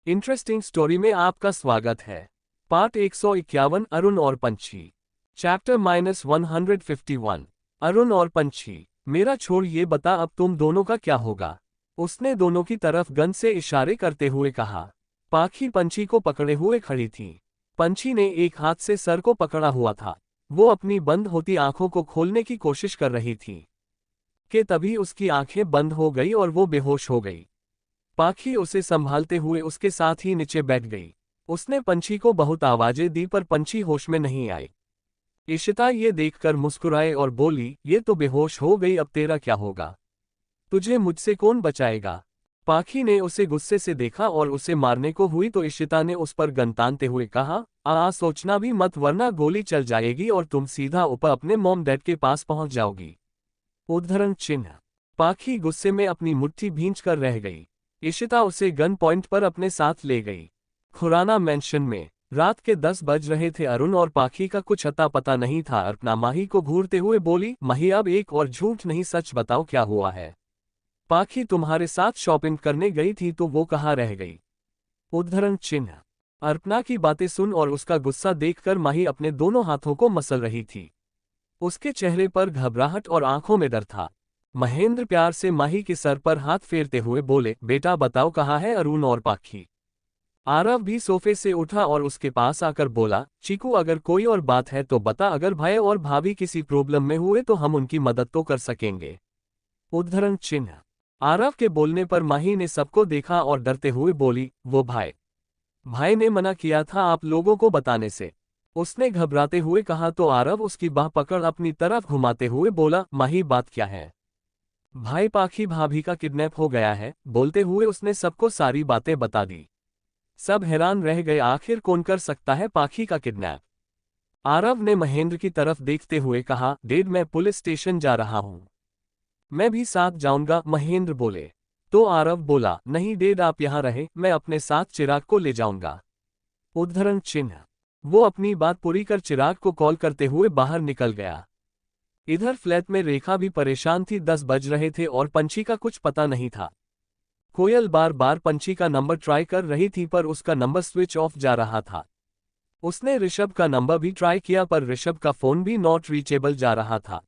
Interesting story में आपका स्वागत है। पार्ट 151 अरुण और पंछी। चैप्टर -151 अरुण और पंछी। मेरा छोड़, ये बता अब तुम दोनों का क्या होगा? उसने दोनों की तरफ गन से इशारे करते हुए कहा। पाखी पंछी को पकड़े हुए खड़ी थी। पंछी ने एक हाथ से सर को पकड़ा हुआ था। वो अपनी बंद होती आंखों को खोलने की कोशिश कर रही थी कि तभी उसकी आंखें बंद हो गई और वो बेहोश हो गई। पाखी उसे संभालते हुए उसके साथ ही नीचे बैठ गई। उसने पंछी को बहुत आवाजें दी पर पंछी होश में नहीं आई। इशिता ये देखकर मुस्कुराए और बोली, ये तो बेहोश हो गई, अब तेरा क्या होगा? तुझे मुझसे कौन बचाएगा? पाखी ने उसे गुस्से से देखा और उसे मारने को हुई तो इशिता ने उस पर गन तानते हुए कहा, सोचना भी मत वरना गोली चल जाएगी और तुम सीधा ऊपर अपने मॉम डैड के पास पहुंच जाओगी। उद्धरण चिन्ह। पाखी गुस्से में अपनी मुट्ठी भींच कर रह गई। इशिता उसे गन पॉइंट पर अपने साथ ले गई। खुराना मेंशन में रात के 10 बज रहे थे। अरुण और पाखी का कुछ अता पता नहीं था। अर्पणा माही को घूरते हुए बोली, माही अब एक और झूठ नहीं, सच बताओ क्या हुआ है? पाखी तुम्हारे साथ शॉपिंग करने गई थी तो वो कहाँ रह गई? उद्धरण चिन्ह। अर्पणा की बातें सुन और उसका गुस्सा देखकर माही अपने दोनों हाथों को मसल रही थी। उसके चेहरे पर घबराहट और आंखों में डर था। महेंद्र प्यार से माही के सर पर हाथ फेरते हुए बोले, बेटा बताओ कहाँ है अरुण और पाखी? आरव भी सोफे से उठा और उसके पास आकर बोला, चीकू अगर कोई और बात है तो बता, अगर भाई और भाभी किसी प्रॉब्लम में हुए तो हम उनकी मदद तो कर सकेंगे। उद्धरण चिन्ह। आरव के बोलने पर माही ने सबको देखा और डरते हुए बोली, वो भाई ने मना किया था आप लोगों को बताने से, उसने घबराते हुए कहा। तो आरव उसकी बाह पकड़ अपनी तरफ घुमाते हुए बोला, माही बात क्या है? भाई पाखी भाभी का किडनैप हो गया है। बोलते हुए उसने सबको सारी बातें बता दी। सब हैरान रह गए, आखिर कौन कर सकता है पाखी का किडनैप? आरव ने महेंद्र की तरफ देखते हुए कहा, डैड मैं पुलिस स्टेशन जा रहा हूं। मैं भी साथ जाऊंगा, महेंद्र बोले। तो आरव बोला, नहीं डैड आप यहां रहे, मैं अपने साथ चिराग को ले जाऊंगा। उद्धरण चिन्ह। वो अपनी बात पूरी कर चिराग को कॉल करते हुए बाहर निकल गया। इधर फ्लैट में रेखा भी परेशान थी। 10 बज रहे थे और पंछी का कुछ पता नहीं था। कोयल बार बार पंछी का नंबर ट्राई कर रही थी पर उसका नंबर स्विच ऑफ जा रहा था। उसने ऋषभ का नंबर भी ट्राई किया पर ऋषभ का फोन भी नॉट रीचेबल जा रहा था।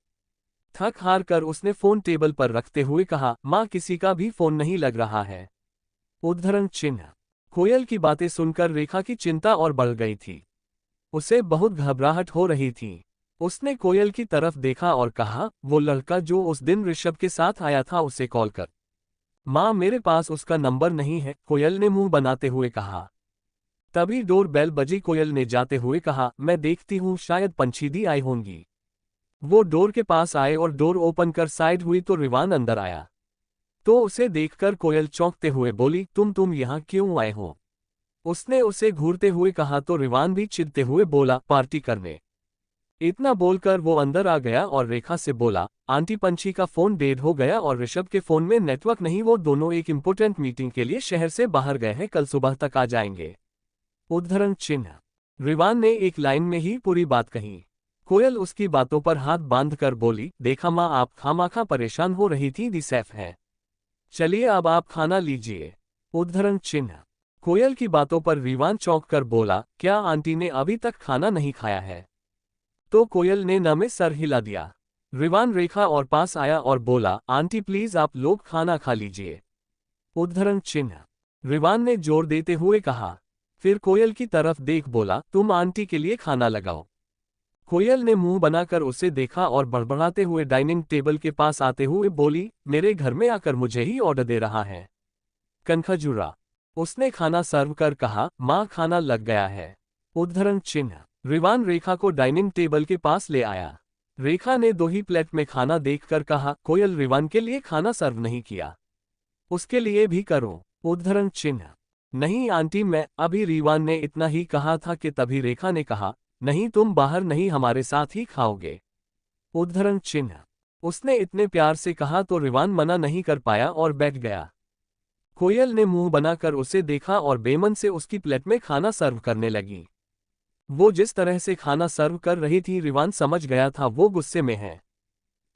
थक हार कर उसने फोन टेबल पर रखते हुए कहा, माँ किसी का भी फोन नहीं लग रहा है। उद्धरण चिन्ह। कोयल की बातें सुनकर रेखा की चिंता और बढ़ गई थी। उसे बहुत घबराहट हो रही थी। उसने कोयल की तरफ देखा और कहा, वो लड़का जो उस दिन ऋषभ के साथ आया था उसे कॉल कर। माँ मेरे पास उसका नंबर नहीं है, कोयल ने मुंह बनाते हुए कहा। तभी डोर बेल बजी। कोयल ने जाते हुए कहा, मैं देखती हूँ शायद पंछी दी आई होंगी। वो डोर के पास आए और डोर ओपन कर साइड हुई तो रिवान अंदर आया। तो उसे देखकर कोयल चौंकते हुए बोली, तुम यहाँ क्यों आए हो? उसने उसे घूरते हुए कहा तो रिवान भी चिढ़ते हुए बोला, पार्टी करने। इतना बोलकर वो अंदर आ गया और रेखा से बोला, आंटी पंछी का फोन डेड हो गया और ऋषभ के फोन में नेटवर्क नहीं, वो दोनों एक इंपॉर्टेंट मीटिंग के लिए शहर से बाहर गए हैं, कल सुबह तक आ जाएंगे। उद्धरण चिन्ह। रिवान ने एक लाइन में ही पूरी बात कही। कोयल उसकी बातों पर हाथ बांधकर बोली, देखा माँ आप खामाखा परेशान हो रही थी, दी सेफ है, चलिए अब आप खाना लीजिए। उद्धरण चिन्ह। कोयल की बातों पर रिवान चौंक कर बोला, क्या आंटी ने अभी तक खाना नहीं खाया है? तो कोयल ने न में सर हिला दिया। रिवान रेखा और पास आया और बोला, आंटी प्लीज आप लोग खाना खा लीजिए। उद्धरण चिन्ह। रिवान ने जोर देते हुए कहा। फिर कोयल की तरफ देख बोला, तुम आंटी के लिए खाना लगाओ। कोयल ने मुंह बनाकर उसे देखा और बड़बड़ाते हुए डाइनिंग टेबल के पास आते हुए बोली, मेरे घर में आकर मुझे ही ऑर्डर दे रहा है, कनखजुरा। उसने खाना सर्व कर कहा, माँ खाना लग गया है। उद्धरण चिन्ह। रिवान रेखा को डाइनिंग टेबल के पास ले आया। रेखा ने 2 ही प्लेट में खाना देखकर कहा, कोयल रिवान के लिए खाना सर्व नहीं किया, उसके लिए भी करो। उद्धरण चिन्ह। नहीं आंटी मैं अभी, रिवान ने इतना ही कहा था कि तभी रेखा ने कहा, नहीं तुम बाहर नहीं हमारे साथ ही खाओगे। उद्धरण चिन्ह। उसने इतने प्यार से कहा तो रिवान मना नहीं कर पाया और बैठ गया। कोयल ने मुंह बनाकर उसे देखा और बेमन से उसकी प्लेट में खाना सर्व करने लगी। वो जिस तरह से खाना सर्व कर रही थी रिवान समझ गया था वो गुस्से में है।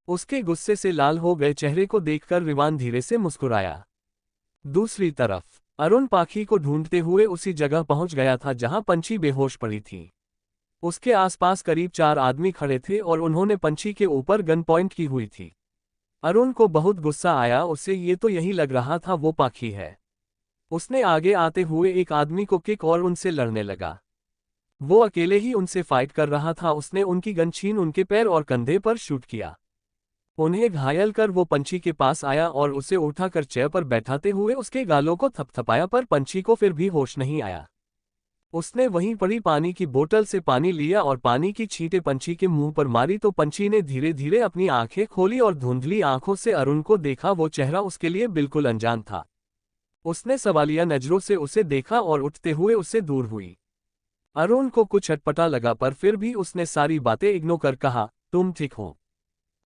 उसके गुस्से से लाल हो गए चेहरे को देखकर रिवान धीरे से मुस्कुराया। दूसरी तरफ अरुण पाखी को ढूंढते हुए उसी जगह पहुंच गया था जहां पंछी बेहोश पड़ी थी। उसके आसपास करीब 4 आदमी खड़े थे और उन्होंने पंछी के ऊपर गन पॉइंट की हुई थी। अरुण को बहुत गुस्सा आया, उसे ये तो यही लग रहा था वो पाखी है। उसने आगे आते हुए एक आदमी को किक और उनसे लड़ने लगा। वो अकेले ही उनसे फाइट कर रहा था। उसने उनकी गन छीन उनके पैर और कंधे पर शूट किया। उन्हें घायल कर वो पंछी के पास आया और उसे उठाकर चेयर पर बैठाते हुए उसके गालों को थपथपाया, पर पंछी को फिर भी होश नहीं आया। उसने वहीं पड़ी पानी की बोतल से पानी लिया और पानी की छींटे पंछी के मुंह पर मारी तो पंछी ने धीरे धीरे अपनी आंखें खोली और धुंधली आंखों से अरुण को देखा। वो चेहरा उसके लिए बिल्कुल अनजान था। उसने सवालिया नजरों से उसे देखा और उठते हुए उससे दूर हुई। अरुण को कुछ अटपटा लगा, पर फिर भी उसने सारी बातें इग्नोर कर कहा, तुम ठीक हो?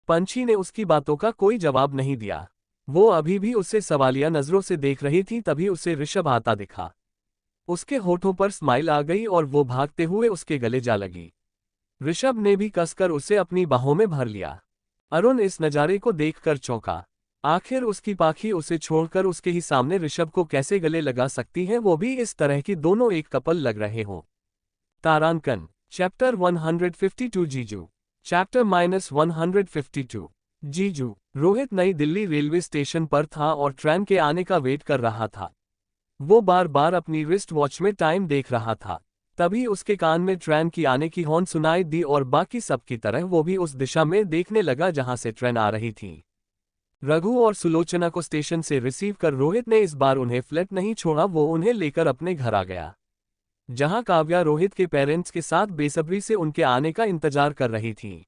पंछी ने उसकी बातों का कोई जवाब नहीं दिया। वो अभी भी उसे सवालिया नजरों से देख रही थी। तभी उसे ऋषभ आता दिखा। उसके होठों पर स्माइल आ गई और वो भागते हुए उसके गले जा लगी। ऋषभ ने भी कसकर उसे अपनी बाहों में भर लिया। अरुण इस नज़ारे को देखकर चौंका। आखिर उसकी पाखी उसे छोड़कर उसके ही सामने ऋषभ को कैसे गले लगा सकती है, वो भी इस तरह की दोनों एक कपल लग रहे हों। तारांकन चैप्टर 152 जीजू चैप्टर -152 जीजू। रोहित नई दिल्ली रेलवे स्टेशन पर था और ट्रेन के आने का वेट कर रहा था। वो बार बार अपनी रिस्ट वॉच में टाइम देख रहा था। तभी उसके कान में ट्रेन की आने की हॉर्न सुनाई दी और बाकी सब की तरह वो भी उस दिशा में देखने लगा जहां से ट्रेन आ रही थी। रघु और सुलोचना को स्टेशन से रिसीव कर रोहित ने इस बार उन्हें फ्लैट नहीं छोड़ा। वो उन्हें लेकर अपने घर आ गया, जहां काव्या रोहित के पेरेंट्स के साथ बेसब्री से उनके आने का इंतजार कर रही थी।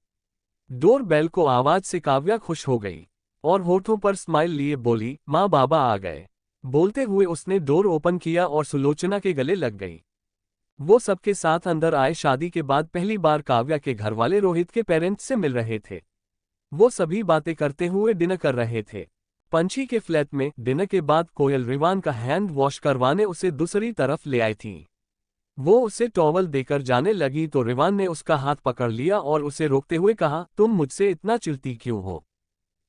डोर बेल को आवाज से काव्या खुश हो गई और होठों पर स्माइल लिए बोली, माँ बाबा आ गए। बोलते हुए उसने डोर ओपन किया और सुलोचना के गले लग गई। वो सबके साथ अंदर आए। शादी के बाद पहली बार काव्या के घरवाले रोहित के पेरेंट्स से मिल रहे थे। वो सभी बातें करते हुए डिनर कर रहे थे। पंछी के फ्लैट में डिनर के बाद कोयल रिवान का हैंड वॉश करवाने उसे दूसरी तरफ ले आई थी। वो उसे टॉवल देकर जाने लगी तो रिवान ने उसका हाथ पकड़ लिया और उसे रोकते हुए कहा, तुम मुझसे इतना चिढ़ती क्यों हो?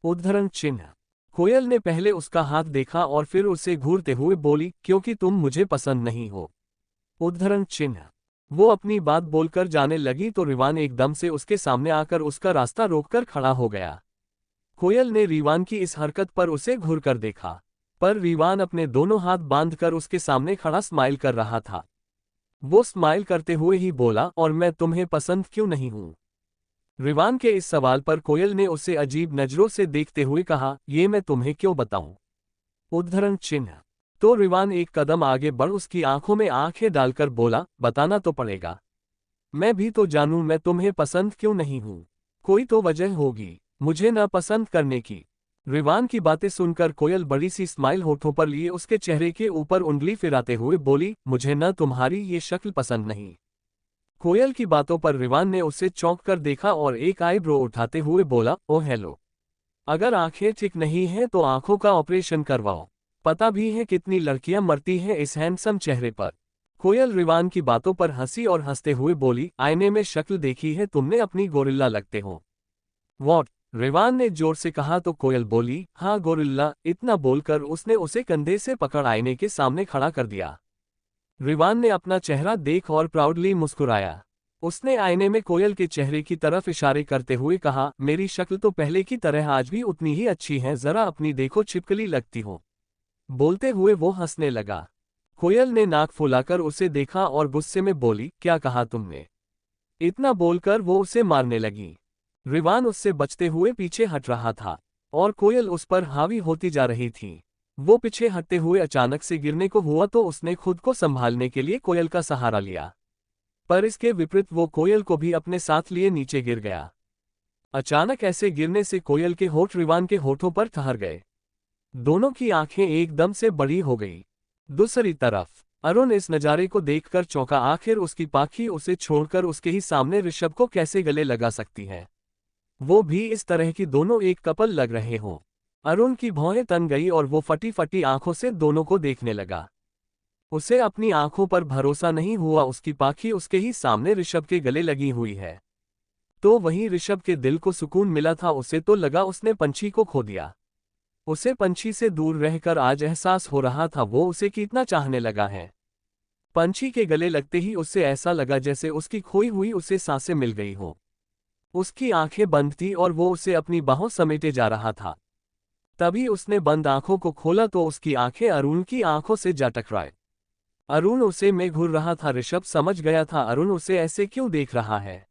उद्धरण चिन्ह। कोयल ने पहले उसका हाथ देखा और फिर उसे घूरते हुए बोली, क्योंकि तुम मुझे पसंद नहीं हो। उद्धरण चिन्ह। वो अपनी बात बोलकर जाने लगी तो रिवान एकदम से उसके सामने आकर उसका रास्ता रोककर खड़ा हो गया। कोयल ने रिवान की इस हरकत पर उसे घूरकर देखा, पर रिवान अपने दोनों हाथ बांधकर उसके सामने खड़ा स्माइल कर रहा था। वो स्माइल करते हुए ही बोला, और मैं तुम्हें पसंद क्यों नहीं हूं? रिवान के इस सवाल पर कोयल ने उसे अजीब नजरों से देखते हुए कहा, ये मैं तुम्हें क्यों बताऊं? उद्धरण चिन्ह। तो रिवान एक कदम आगे बढ़ उसकी आंखों में आंखें डालकर बोला, बताना तो पड़ेगा। मैं भी तो जानूं मैं तुम्हें पसंद क्यों नहीं हूं। कोई तो वजह होगी मुझे न पसंद करने की। रिवान की बातें सुनकर कोयल बड़ी सी स्माइल होठों पर लिए उसके चेहरे के ऊपर उंगली फिराते हुए बोली, मुझे न तुम्हारी ये शक्ल पसंद नहीं। कोयल की बातों पर रिवान ने उसे चौंक कर देखा और एक आईब्रो उठाते हुए बोला, ओ हेलो। अगर आंखें ठीक नहीं हैं तो आंखों का ऑपरेशन करवाओ। पता भी है कितनी लड़कियां मरती हैं इस हैंडसम चेहरे पर। कोयल रिवान की बातों पर हंसी और हंसते हुए बोली, आईने में शक्ल देखी है तुमने? अपनी गोरिल्ला लगते हो। वॉट? रिवान ने जोर से कहा तो कोयल बोली, हाँ गोरिल्ला। इतना बोलकर उसने उसे कंधे से पकड़ आईने के सामने खड़ा कर दिया। रिवान ने अपना चेहरा देख और प्राउडली मुस्कुराया। उसने आईने में कोयल के चेहरे की तरफ इशारे करते हुए कहा, मेरी शक्ल तो पहले की तरह आज भी उतनी ही अच्छी है, जरा अपनी देखो, छिपकली लगती हो। बोलते हुए वो हंसने लगा। कोयल ने नाक फुलाकर उसे देखा और गुस्से में बोली, क्या कहा तुमने? इतना बोलकर वो उसे मारने लगी। रिवान उससे बचते हुए पीछे हट रहा था और कोयल उस पर हावी होती जा रही थी। वो पीछे हटते हुए अचानक से गिरने को हुआ तो उसने खुद को संभालने के लिए कोयल का सहारा लिया, पर इसके विपरीत वो कोयल को भी अपने साथ लिए नीचे गिर गया। अचानक ऐसे गिरने से कोयल के होठ रिवान के होठों पर ठहर गए। दोनों की आंखें एकदम से बड़ी हो गई। दूसरी तरफ अरुण इस नज़ारे को देखकर चौंका। आखिर उसकी पाखी उसे छोड़कर उसके ही सामने ऋषभ को कैसे गले लगा सकती है, वो भी इस तरह की दोनों एक कपल लग रहे हों। अरुण की भौहें तन गई और वो फटी फटी आंखों से दोनों को देखने लगा। उसे अपनी आंखों पर भरोसा नहीं हुआ। उसकी पाखी उसके ही सामने ऋषभ के गले लगी हुई है। तो वहीं ऋषभ के दिल को सुकून मिला था। उसे तो लगा उसने पंछी को खो दिया। उसे पंछी से दूर रहकर आज एहसास हो रहा था वो उसे कितना चाहने लगा है। पंछी के गले लगते ही उससे ऐसा लगा जैसे उसकी खोई हुई उसे सांसें मिल गई हो। उसकी आंखें बंद थी और वो उसे अपनी बाहों समेटे जा रहा था। तभी उसने बंद आंखों को खोला तो उसकी आंखें अरुण की आंखों से जा टकराए। अरुण उसे में घूर रहा था। ऋषभ समझ गया था अरुण उसे ऐसे क्यों देख रहा है।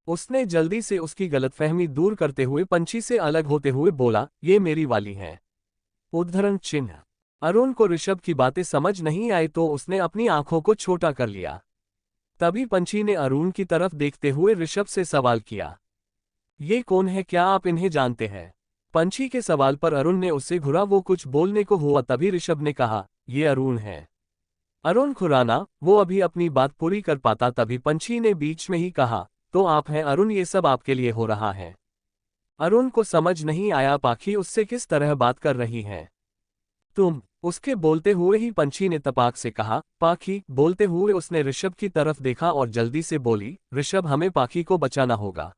उसने जल्दी से उसकी गलतफहमी दूर करते हुए पंछी से अलग होते हुए बोला, ये मेरी वाली है। उद्धरण चिन्ह। अरुण को ऋषभ की बातें समझ नहीं आई तो उसने अपनी आंखों को छोटा कर लिया। तभी पंछी ने अरुण की तरफ देखते हुए ऋषभ से सवाल किया, ये कौन है, क्या आप इन्हें जानते हैं? पंछी के सवाल पर अरुण ने उससे घुरा। वो कुछ बोलने को हुआ तभी ऋषभ ने कहा, ये अरुण है। अरुण खुराना, वो अभी अपनी बात पूरी कर पाता तभी पंछी ने बीच में ही कहा, तो आप हैं अरुण, ये सब आपके लिए हो रहा है। अरुण को समझ नहीं आया पाखी उससे किस तरह बात कर रही है। तुम, उसके बोलते हुए ही पंछी ने तपाक से कहा, पाखी। बोलते हुए उसने ऋषभ की तरफ देखा और जल्दी से बोली, ऋषभ हमें पाखी को बचाना होगा।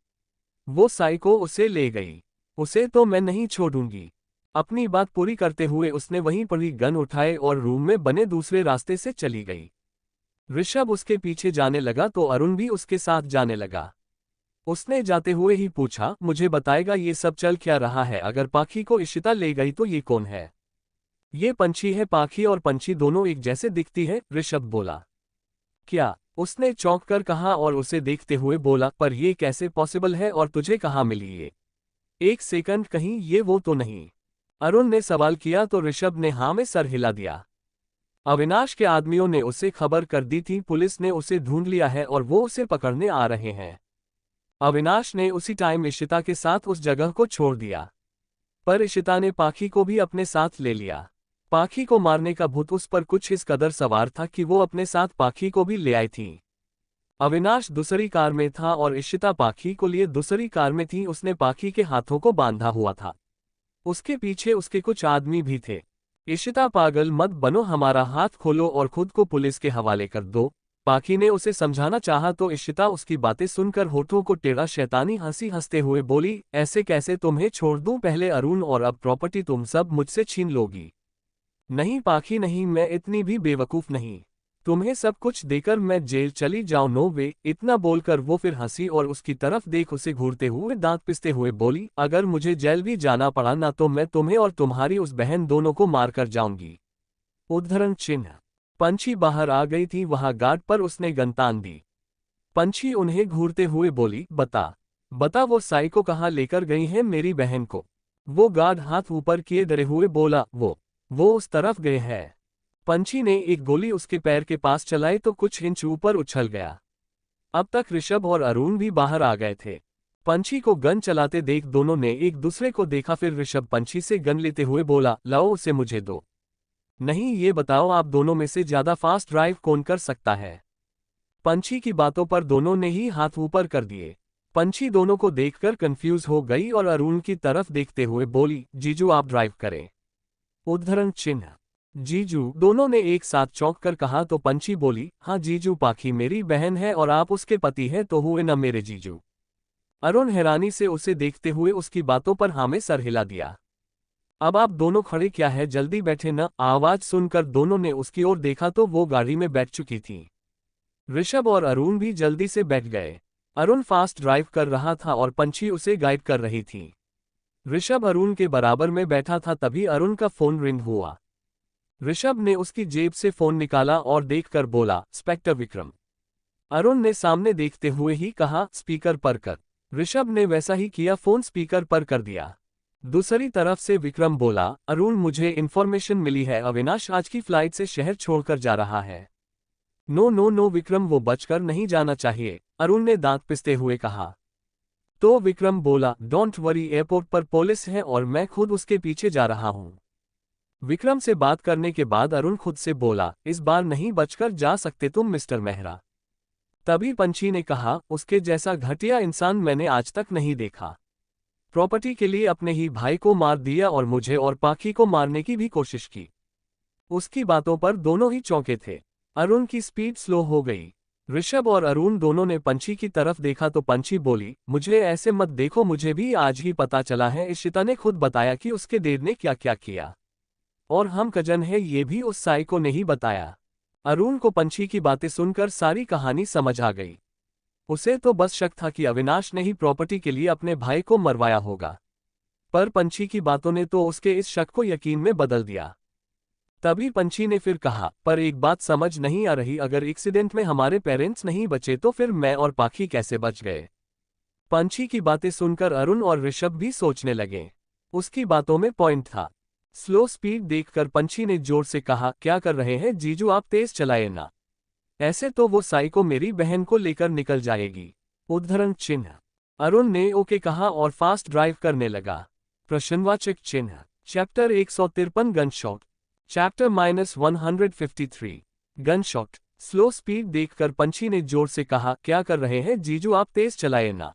वो साइको उसे ले गई। उसे तो मैं नहीं छोड़ूंगी। अपनी बात पूरी करते हुए उसने वहीं पर ही गन उठाए और रूम में बने दूसरे रास्ते से चली गई। ऋषभ उसके पीछे जाने लगा तो अरुण भी उसके साथ जाने लगा। उसने जाते हुए ही पूछा, मुझे बताएगा ये सब चल क्या रहा है? अगर पाखी को इशिता ले गई तो ये कौन है? ये पंछी है। पाखी और पंछी दोनों एक जैसे दिखती है, ऋषभ बोला। क्या? उसने चौंक कर कहा और उसे देखते हुए बोला, पर ये कैसे पॉसिबल है और तुझे कहाँ मिली ये? एक सेकंड, कहीं ये वो तो नहीं? अरुण ने सवाल किया तो ऋषभ ने हाँ में सर हिला दिया। अविनाश के आदमियों ने उसे खबर कर दी थी, पुलिस ने उसे ढूंढ लिया है और वो उसे पकड़ने आ रहे हैं। अविनाश ने उसी टाइम इशिता के साथ उस जगह को छोड़ दिया, पर इशिता ने पाखी को भी अपने साथ ले लिया। पाखी को मारने का भूत उस पर कुछ इस कदर सवार था कि वो अपने साथ पाखी को भी ले आई थी। अविनाश दूसरी कार में था और इशिता पाखी को लिए दूसरी कार में थी। उसने पाखी के हाथों को बांधा हुआ था। उसके पीछे उसके कुछ आदमी भी थे। इशिता, पागल मत बनो, हमारा हाथ खोलो और खुद को पुलिस के हवाले कर दो। पाखी ने उसे समझाना चाहा तो इशिता उसकी बातें सुनकर होठों को टेढ़ा शैतानी हंसी हंसते हुए बोली, ऐसे कैसे तुम्हें छोड़ दूं? पहले अरुण और अब प्रॉपर्टी तुम सब मुझसे छीन लोगी। नहीं पाखी नहीं, मैं इतनी भी बेवकूफ नहीं। तुम्हें सब कुछ देकर मैं जेल चली जाऊं? नो वे। इतना बोलकर वो फिर हंसी और उसकी तरफ देख उसे घूरते हुए दांत पिसते हुए बोली, अगर मुझे जेल भी जाना पड़ा ना तो मैं तुम्हें और तुम्हारी उस बहन दोनों को मारकर जाऊंगी। उद्धरण चिन्ह। पंछी बाहर आ गई थी। वहां गार्ड पर उसने गन तान दी। पंछी उन्हें घूरते हुए बोली, बता बता वो साइको कहाँ लेकर गई है मेरी बहन को? वो गार्ड हाथ ऊपर किए डरे हुए बोला, वो उस तरफ गए हैं। पंछी ने एक गोली उसके पैर के पास चलाई तो कुछ इंच ऊपर उछल गया। अब तक ऋषभ और अरुण भी बाहर आ गए थे। पंछी को गन चलाते देख दोनों ने एक दूसरे को देखा। फिर ऋषभ पंछी से गन लेते हुए बोला, लाओ उसे मुझे दो। नहीं, ये बताओ आप दोनों में से ज्यादा फास्ट ड्राइव कौन कर सकता है? पंछी की बातों पर दोनों ने ही हाथ ऊपर कर दिए। पंछी दोनों को देखकर कंफ्यूज हो गई और अरुण की तरफ देखते हुए बोली, जीजू आप ड्राइव करें। उद्धरण चिन्ह। जीजू, दोनों ने एक साथ चौंक कर कहा तो पंछी बोली, हाँ जीजू, पाखी मेरी बहन है और आप उसके पति हैं तो हुए न मेरे जीजू। अरुण हैरानी से उसे देखते हुए उसकी बातों पर हाँ में सर हिला दिया। अब आप दोनों खड़े क्या है, जल्दी बैठे न? आवाज सुनकर दोनों ने उसकी ओर देखा तो वो गाड़ी में बैठ चुकी थी। ऋषभ और अरुण भी जल्दी से बैठ गए। अरुण फास्ट ड्राइव कर रहा था और पंछी उसे गाइड कर रही थी। ऋषभ अरुण के बराबर में बैठा था तभी अरुण का फोन रिंग हुआ। ऋषभ ने उसकी जेब से फोन निकाला और देखकर बोला, इंस्पेक्टर विक्रम। अरुण ने सामने देखते हुए ही कहा, स्पीकर पर कर। ऋषभ ने वैसा ही किया, फोन स्पीकर पर कर दिया। दूसरी तरफ से विक्रम बोला, अरुण मुझे इन्फॉर्मेशन मिली है, अविनाश आज की फ्लाइट से शहर छोड़कर जा रहा है। नो नो नो विक्रम, वो बचकर नहीं जाना चाहिए, अरुण ने दांत पिसते हुए कहा। तो विक्रम बोला, डोंट वरी, एयरपोर्ट पर पुलिस है और मैं खुद उसके पीछे जा रहा हूं। विक्रम से बात करने के बाद अरुण खुद से बोला, इस बार नहीं बचकर जा सकते तुम मिस्टर मेहरा। तभी पंछी ने कहा, उसके जैसा घटिया इंसान मैंने आज तक नहीं देखा। प्रॉपर्टी के लिए अपने ही भाई को मार दिया और मुझे और पाखी को मारने की भी कोशिश की। उसकी बातों पर दोनों ही चौंके थे। अरुण की स्पीड स्लो हो गई। ऋषभ और अरुण दोनों ने पंछी की तरफ देखा तो पंछी बोली, मुझे ऐसे मत देखो, मुझे भी आज ही पता चला है, इशिता ने खुद बताया कि उसके डेड ने क्या क्या किया। और हम कजन है ये भी उस साइको ने ही बताया। अरुण को पंछी की बातें सुनकर सारी कहानी समझ आ गई। उसे तो बस शक था कि अविनाश ने ही प्रॉपर्टी के लिए अपने भाई को मरवाया होगा, पर पंछी की बातों ने तो उसके इस शक को यकीन में बदल दिया। तभी पंछी ने फिर कहा, पर एक बात समझ नहीं आ रही, अगर एक्सीडेंट में हमारे पेरेंट्स नहीं बचे तो फिर मैं और पाखी कैसे बच गए। पंछी की बातें सुनकर अरुण और ऋषभ भी सोचने लगे। उसकी बातों में पॉइंट था। स्लो स्पीड देखकर पंछी ने जोर से कहा, क्या कर रहे हैं जीजू, आप तेज चलाए ना, ऐसे तो वो साइको मेरी बहन को लेकर निकल जाएगी। उद्धरण चिन्ह। अरुण ने ओके कहा और फास्ट ड्राइव करने लगा। प्रश्नवाचक चिन्ह। Chapter 153 gun shot. Chapter -153 gun shot. Slow speed देखकर पंछी ने जोर से कहा, क्या कर रहे हैं जीजू, आप तेज चलाए ना,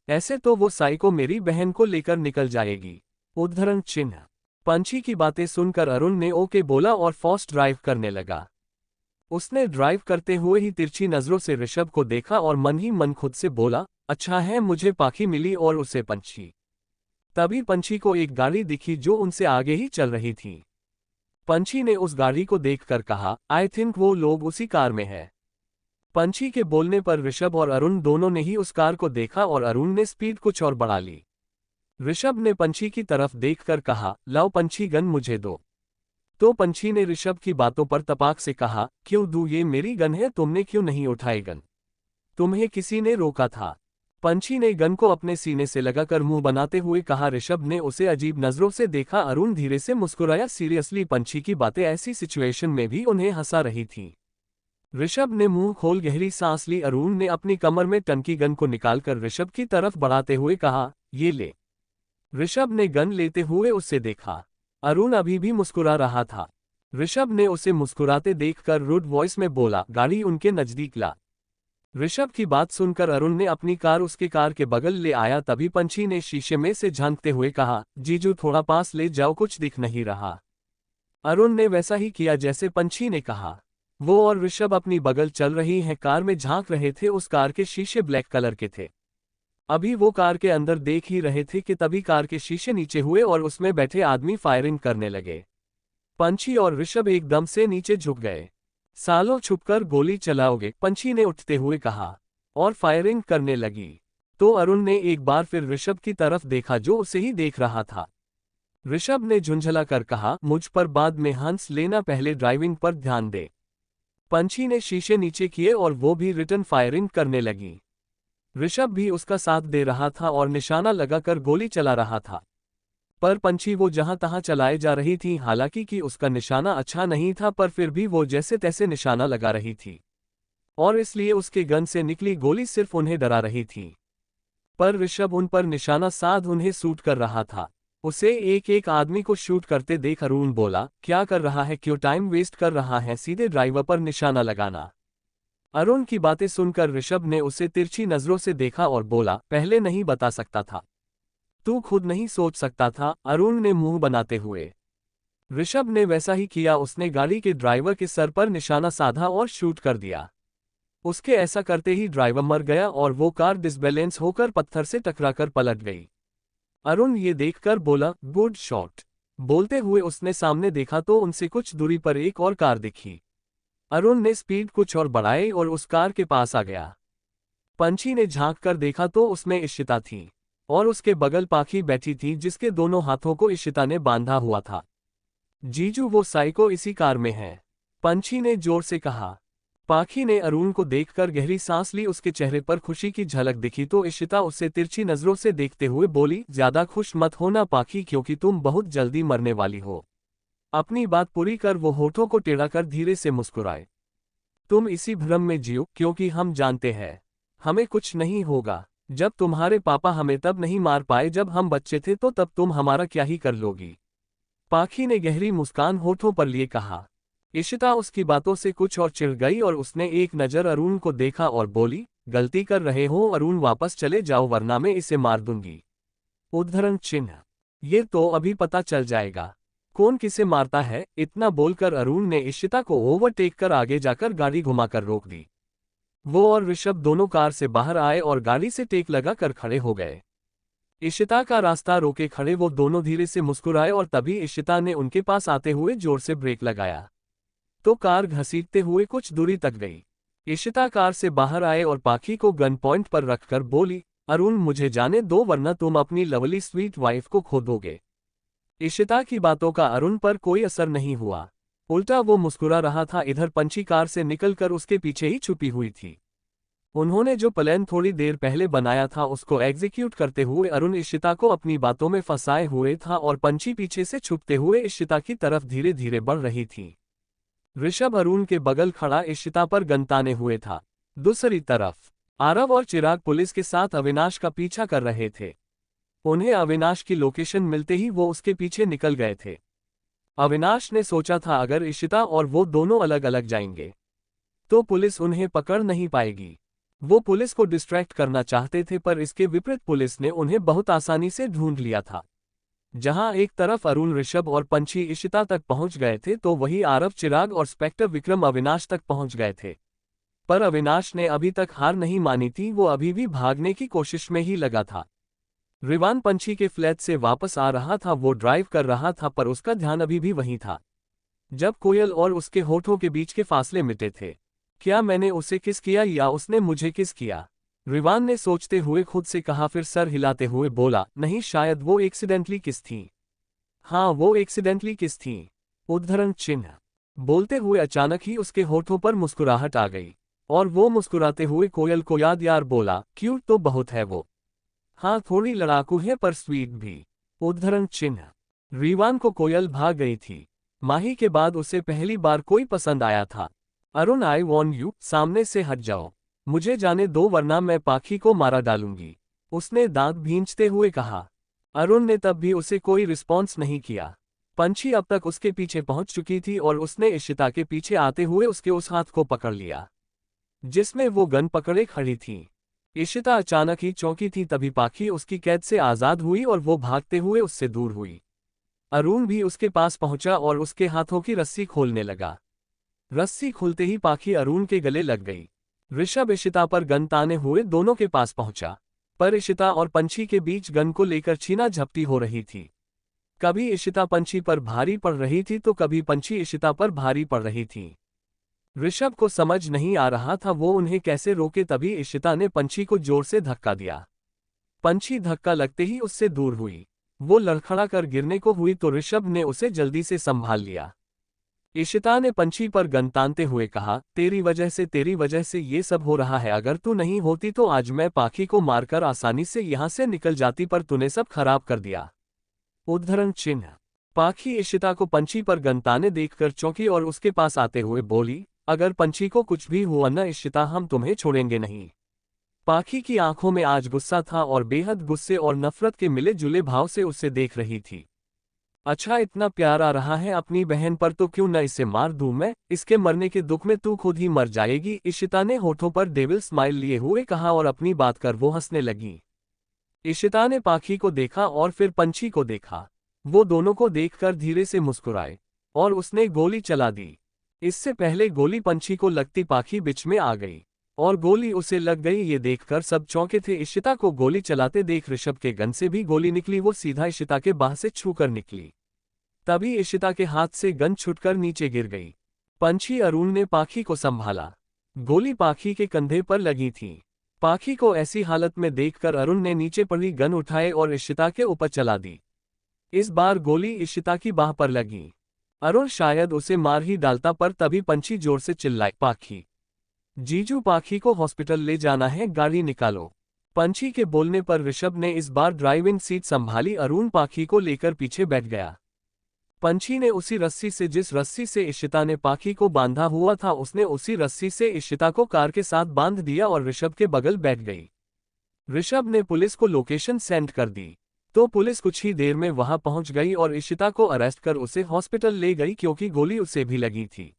ऐसे तो वो साइको मेरी बहन को लेकर निकल जाएगी। उद्धरण चिन्ह। पंछी की बातें सुनकर अरुण ने ओके बोला और फास्ट ड्राइव करने लगा। उसने ड्राइव करते हुए ही तिरछी नजरों से ऋषभ को देखा और मन ही मन खुद से बोला, अच्छा है मुझे पाखी मिली और उसे पंछी। तभी पंछी को एक गाड़ी दिखी जो उनसे आगे ही चल रही थी। पंछी ने उस गाड़ी को देखकर कहा, आई थिंक वो लोग उसी कार में है। पंछी के बोलने पर ऋषभ और अरुण दोनों ने ही उस कार को देखा और अरुण ने स्पीड कुछ और बढ़ा ली। ऋषभ ने पंछी की तरफ देखकर कहा, लाओ पंछी गन मुझे दो। तो पंछी ने ऋषभ की बातों पर तपाक से कहा, क्यों दूं, ये मेरी गन है, तुमने क्यों नहीं उठाई गन, तुम्हें किसी ने रोका था। पंछी ने गन को अपने सीने से लगाकर मुंह बनाते हुए कहा। ऋषभ ने उसे अजीब नजरों से देखा। अरुण धीरे से मुस्कुराया। सीरियसली पंछी की बातें ऐसी सिचुएशन में भी उन्हें हंसा रही थी। ऋषभ ने मुंह खोल गहरी सांस ली। अरुण ने अपनी कमर में टंकी गन को निकालकर ऋषभ की तरफ बढ़ाते हुए कहा, ये ले। ऋषभ ने गन लेते हुए उससे देखा। अरुण अभी भी मुस्कुरा रहा था। ऋषभ ने उसे मुस्कुराते देखकर रूड वॉइस में बोला, गाड़ी उनके नजदीक ला। ऋषभ की बात सुनकर अरुण ने अपनी कार उसके कार के बगल ले आया। तभी पंछी ने शीशे में से झांकते हुए कहा, जीजू थोड़ा पास ले जाओ, कुछ दिख नहीं रहा। अरुण ने वैसा ही किया जैसे पंछी ने कहा। वो और ऋषभ अपनी बगल चल रही हैं, कार में झांक रहे थे। उस कार के शीशे ब्लैक कलर के थे। अभी वो कार के अंदर देख ही रहे थे कि तभी कार के शीशे नीचे हुए और उसमें बैठे आदमी फायरिंग करने लगे। पंछी और ऋषभ एकदम से नीचे झुक गए। सालों छुपकर गोली चलाओगे, पंछी ने उठते हुए कहा और फायरिंग करने लगी। तो अरुण ने एक बार फिर ऋषभ की तरफ देखा जो उसे ही देख रहा था। ऋषभ ने झुंझला कर कहा, मुझ पर बाद में हंस लेना, पहले ड्राइविंग पर ध्यान दे। पंछी ने शीशे नीचे किए और वो भी रिटर्न फायरिंग करने लगी। ऋषभ भी उसका साथ दे रहा था और निशाना लगाकर गोली चला रहा था। पर पंछी वो जहां तहां चलाए जा रही थी। हालांकि कि उसका निशाना अच्छा नहीं था, पर फिर भी वो जैसे तैसे निशाना लगा रही थी और इसलिए उसके गन से निकली गोली सिर्फ उन्हें डरा रही थी। पर ऋषभ उन पर निशाना साध उन्हें शूट कर रहा था। उसे एक एक आदमी को शूट करते देख अरुण बोला, क्या कर रहा है, क्यों टाइम वेस्ट कर रहा है, सीधे ड्राइवर पर निशाना लगाना। अरुण की बातें सुनकर ऋषभ ने उसे तिरछी नजरों से देखा और बोला, पहले नहीं बता सकता था, तू खुद नहीं सोच सकता था। अरुण ने मुंह बनाते हुए। ऋषभ ने वैसा ही किया। उसने गाड़ी के ड्राइवर के सर पर निशाना साधा और शूट कर दिया। उसके ऐसा करते ही ड्राइवर मर गया और वो कार डिसबैलेंस होकर पत्थर से टकराकर पलट गई। अरुण ये देखकर बोला, गुड शॉट। बोलते हुए उसने सामने देखा तो उनसे कुछ दूरी पर एक और कार दिखी। अरुण ने स्पीड कुछ और बढ़ाई और उस कार के पास आ गया। पंछी ने झांक कर देखा तो उसमें इशिता थी और उसके बगल पाखी बैठी थी जिसके दोनों हाथों को इशिता ने बांधा हुआ था। जीजू वो साइको इसी कार में है, पंछी ने जोर से कहा। पाखी ने अरुण को देखकर गहरी सांस ली। उसके चेहरे पर खुशी की झलक दिखी तो इशिता उसे तिरछी नजरों से देखते हुए बोली, ज्यादा खुश मत होना पाखी, क्योंकि तुम बहुत जल्दी मरने वाली हो। अपनी बात पूरी कर वो होठों को टेढ़ा कर धीरे से मुस्कुराए। तुम इसी भ्रम में जियो, क्योंकि हम जानते हैं हमें कुछ नहीं होगा। जब तुम्हारे पापा हमें तब नहीं मार पाए जब हम बच्चे थे, तो तब तुम हमारा क्या ही कर लोगी। पाखी ने गहरी मुस्कान होठों पर लिए कहा। इशिता उसकी बातों से कुछ और चिढ़ गई और उसने एक नजर अरुण को देखा और बोली, गलती कर रहे हो अरुण, वापस चले जाओ वरना मैं इसे मार दूंगी। उद्धरण चिन्ह। ये तो अभी पता चल जाएगा कौन किसे मारता है। इतना बोलकर अरुण ने इशिता को ओवरटेक कर आगे जाकर गाड़ी घुमाकर रोक दी। वो और ऋषभ दोनों कार से बाहर आए और गाड़ी से टेक लगा कर खड़े हो गए। इशिता का रास्ता रोके खड़े वो दोनों धीरे से मुस्कुराए और तभी इशिता ने उनके पास आते हुए जोर से ब्रेक लगाया तो कार घसीटते हुए कुछ दूरी तक गई। इशिता कार से बाहर आए और पाखी को गन पॉइंट पर रखकर बोली, अरुण मुझे जाने दो वरना तुम अपनी लवली स्वीट वाइफ को खो दोगे। इशिता की बातों का अरुण पर कोई असर नहीं हुआ, उल्टा वो मुस्कुरा रहा था। इधर पंछी कार से निकलकर उसके पीछे ही छुपी हुई थी। उन्होंने जो प्लान थोड़ी देर पहले बनाया था उसको एग्जीक्यूट करते हुए अरुण इशिता को अपनी बातों में फंसाए हुए था और पंछी पीछे से छुपते हुए इशिता की तरफ धीरे धीरे बढ़ रही थी। ऋषभ अरुण के बगल खड़ा इशिता पर गन ताने हुए था। दूसरी तरफ आरव और चिराग पुलिस के साथ अविनाश का पीछा कर रहे थे। उन्हें अविनाश की लोकेशन मिलते ही वो उसके पीछे निकल गए थे। अविनाश ने सोचा था अगर इशिता और वो दोनों अलग अलग जाएंगे तो पुलिस उन्हें पकड़ नहीं पाएगी। वो पुलिस को डिस्ट्रैक्ट करना चाहते थे पर इसके विपरीत पुलिस ने उन्हें बहुत आसानी से ढूंढ लिया था। जहां एक तरफ अरुण ऋषभ और पंछी इशिता तक पहुंच गए थे तो वहीं आरव चिराग और इंस्पेक्टर विक्रम अविनाश तक पहुंच गए थे। पर अविनाश ने अभी तक हार नहीं मानी थी, वो अभी भी भागने की कोशिश में ही लगा था। रिवान पंछी के फ्लैट से वापस आ रहा था, वो ड्राइव कर रहा था पर उसका ध्यान अभी भी वहीं था जब कोयल और उसके होठों के बीच के फासले मिटे थे। क्या मैंने उसे किस किया या उसने मुझे किस किया? रिवान ने सोचते हुए खुद से कहा, फिर सर हिलाते हुए बोला, नहीं शायद वो एक्सीडेंटली किस थी। हाँ वो एक्सीडेंटली किस थी। उद्धरण चिन्ह। बोलते हुए अचानक ही उसके होठों पर मुस्कुराहट आ गई और वो मुस्कुराते हुए कोयल को यार बोला, क्यूट तो बहुत है वो। हाँ थोड़ी लड़ाकू है पर स्वीट भी। उद्धरण चिन्ह। रिवान को कोयल भाग गई थी। माही के बाद उसे पहली बार कोई पसंद आया था। अरुण आई वॉर्न यू, सामने से हट जाओ, मुझे जाने दो वरना मैं पाखी को मारा डालूंगी, उसने दांत भींचते हुए कहा। अरुण ने तब भी उसे कोई रिस्पॉन्स नहीं किया। पंछी अब तक उसके पीछे पहुंच चुकी थी और उसने इशिता के पीछे आते हुए उसके उस हाथ को पकड़ लिया जिसमें वो गन पकड़े खड़ी थी। इशिता अचानक ही चौंकी थी, तभी पाखी उसकी कैद से आजाद हुई और वो भागते हुए उससे दूर हुई। अरुण भी उसके पास पहुंचा और उसके हाथों की रस्सी खोलने लगा। रस्सी खुलते ही पाखी अरुण के गले लग गई। ऋषभ इशिता पर गन ताने हुए दोनों के पास पहुंचा, पर इशिता और पंछी के बीच गन को लेकर छीना झपटी हो रही थी। कभी इशिता पंछी पर भारी पड़ रही थी तो कभी पंछी इशिता पर भारी पड़ रही थी। ऋषभ को समझ नहीं आ रहा था वो उन्हें कैसे रोके, तभी इशिता ने पंछी को जोर से धक्का दिया। पंछी धक्का लगते ही उससे दूर हुई। वो लड़खड़ा कर गिरने को हुई तो ऋषभ ने उसे जल्दी से संभाल लिया। इशिता ने पंछी पर गन तानते हुए कहा, तेरी वजह से ये सब हो रहा है, अगर तू नहीं होती तो आज मैं पाखी को मारकर आसानी से यहाँ से निकल जाती, पर तूने सब खराब कर दिया। उद्धरण चिन्ह। पाखी इशिता को पंछी पर गन ताने देखकर चौंकी और उसके पास आते हुए बोली, अगर पंछी को कुछ भी हुआ न इशिता, हम तुम्हें छोड़ेंगे नहीं। पाखी की आंखों में आज गुस्सा था और बेहद गुस्से और नफरत के मिले जुले भाव से उसे देख रही थी। अच्छा इतना प्यार आ रहा है अपनी बहन पर तो क्यों न इसे मार दूं मैं, इसके मरने के दुख में तू खुद ही मर जाएगी, इशिता ने होठों पर डेविल स्माइल लिए हुए कहा और अपनी बात कर वो हंसने लगी। इशिता ने पाखी को देखा और फिर पंछी को देखा। वो दोनों को देखकर धीरे से मुस्कुराए और उसने गोली चला दी। इससे पहले गोली पंछी को लगती पाखी बीच में आ गई और गोली उसे लग गई। ये देखकर सब चौंके थे। इशिता को गोली चलाते देख ऋषभ के गन से भी गोली निकली, वो सीधा इशिता के बाह से छूकर निकली। तभी इशिता के हाथ से गन छुटकर नीचे गिर गई। पंछी अरुण ने पाखी को संभाला। गोली पाखी के कंधे पर लगी थी। पाखी को ऐसी हालत में देखकर अरुण ने नीचे पड़ी गन उठाए और इशिता के ऊपर चला दी। इस बार गोली इशिता की बाह पर लगी। अरुण शायद उसे मार ही डालता, पर तभी पंछी जोर से चिल्लाए, पाखी जीजू, पाखी को हॉस्पिटल ले जाना है, गाड़ी निकालो। पंछी के बोलने पर ऋषभ ने इस बार ड्राइविंग सीट संभाली। अरुण पाखी को लेकर पीछे बैठ गया। पंछी ने उसी रस्सी से जिस रस्सी से इशिता ने पाखी को बांधा हुआ था, उसने उसी रस्सी से इशिता को कार के साथ बांध दिया और ऋषभ के बगल बैठ गई। ऋषभ ने पुलिस को लोकेशन सेंड कर दी तो पुलिस कुछ ही देर में वहां पहुंच गई और इशिता को अरेस्ट कर उसे हॉस्पिटल ले गई क्योंकि गोली उसे भी लगी थी।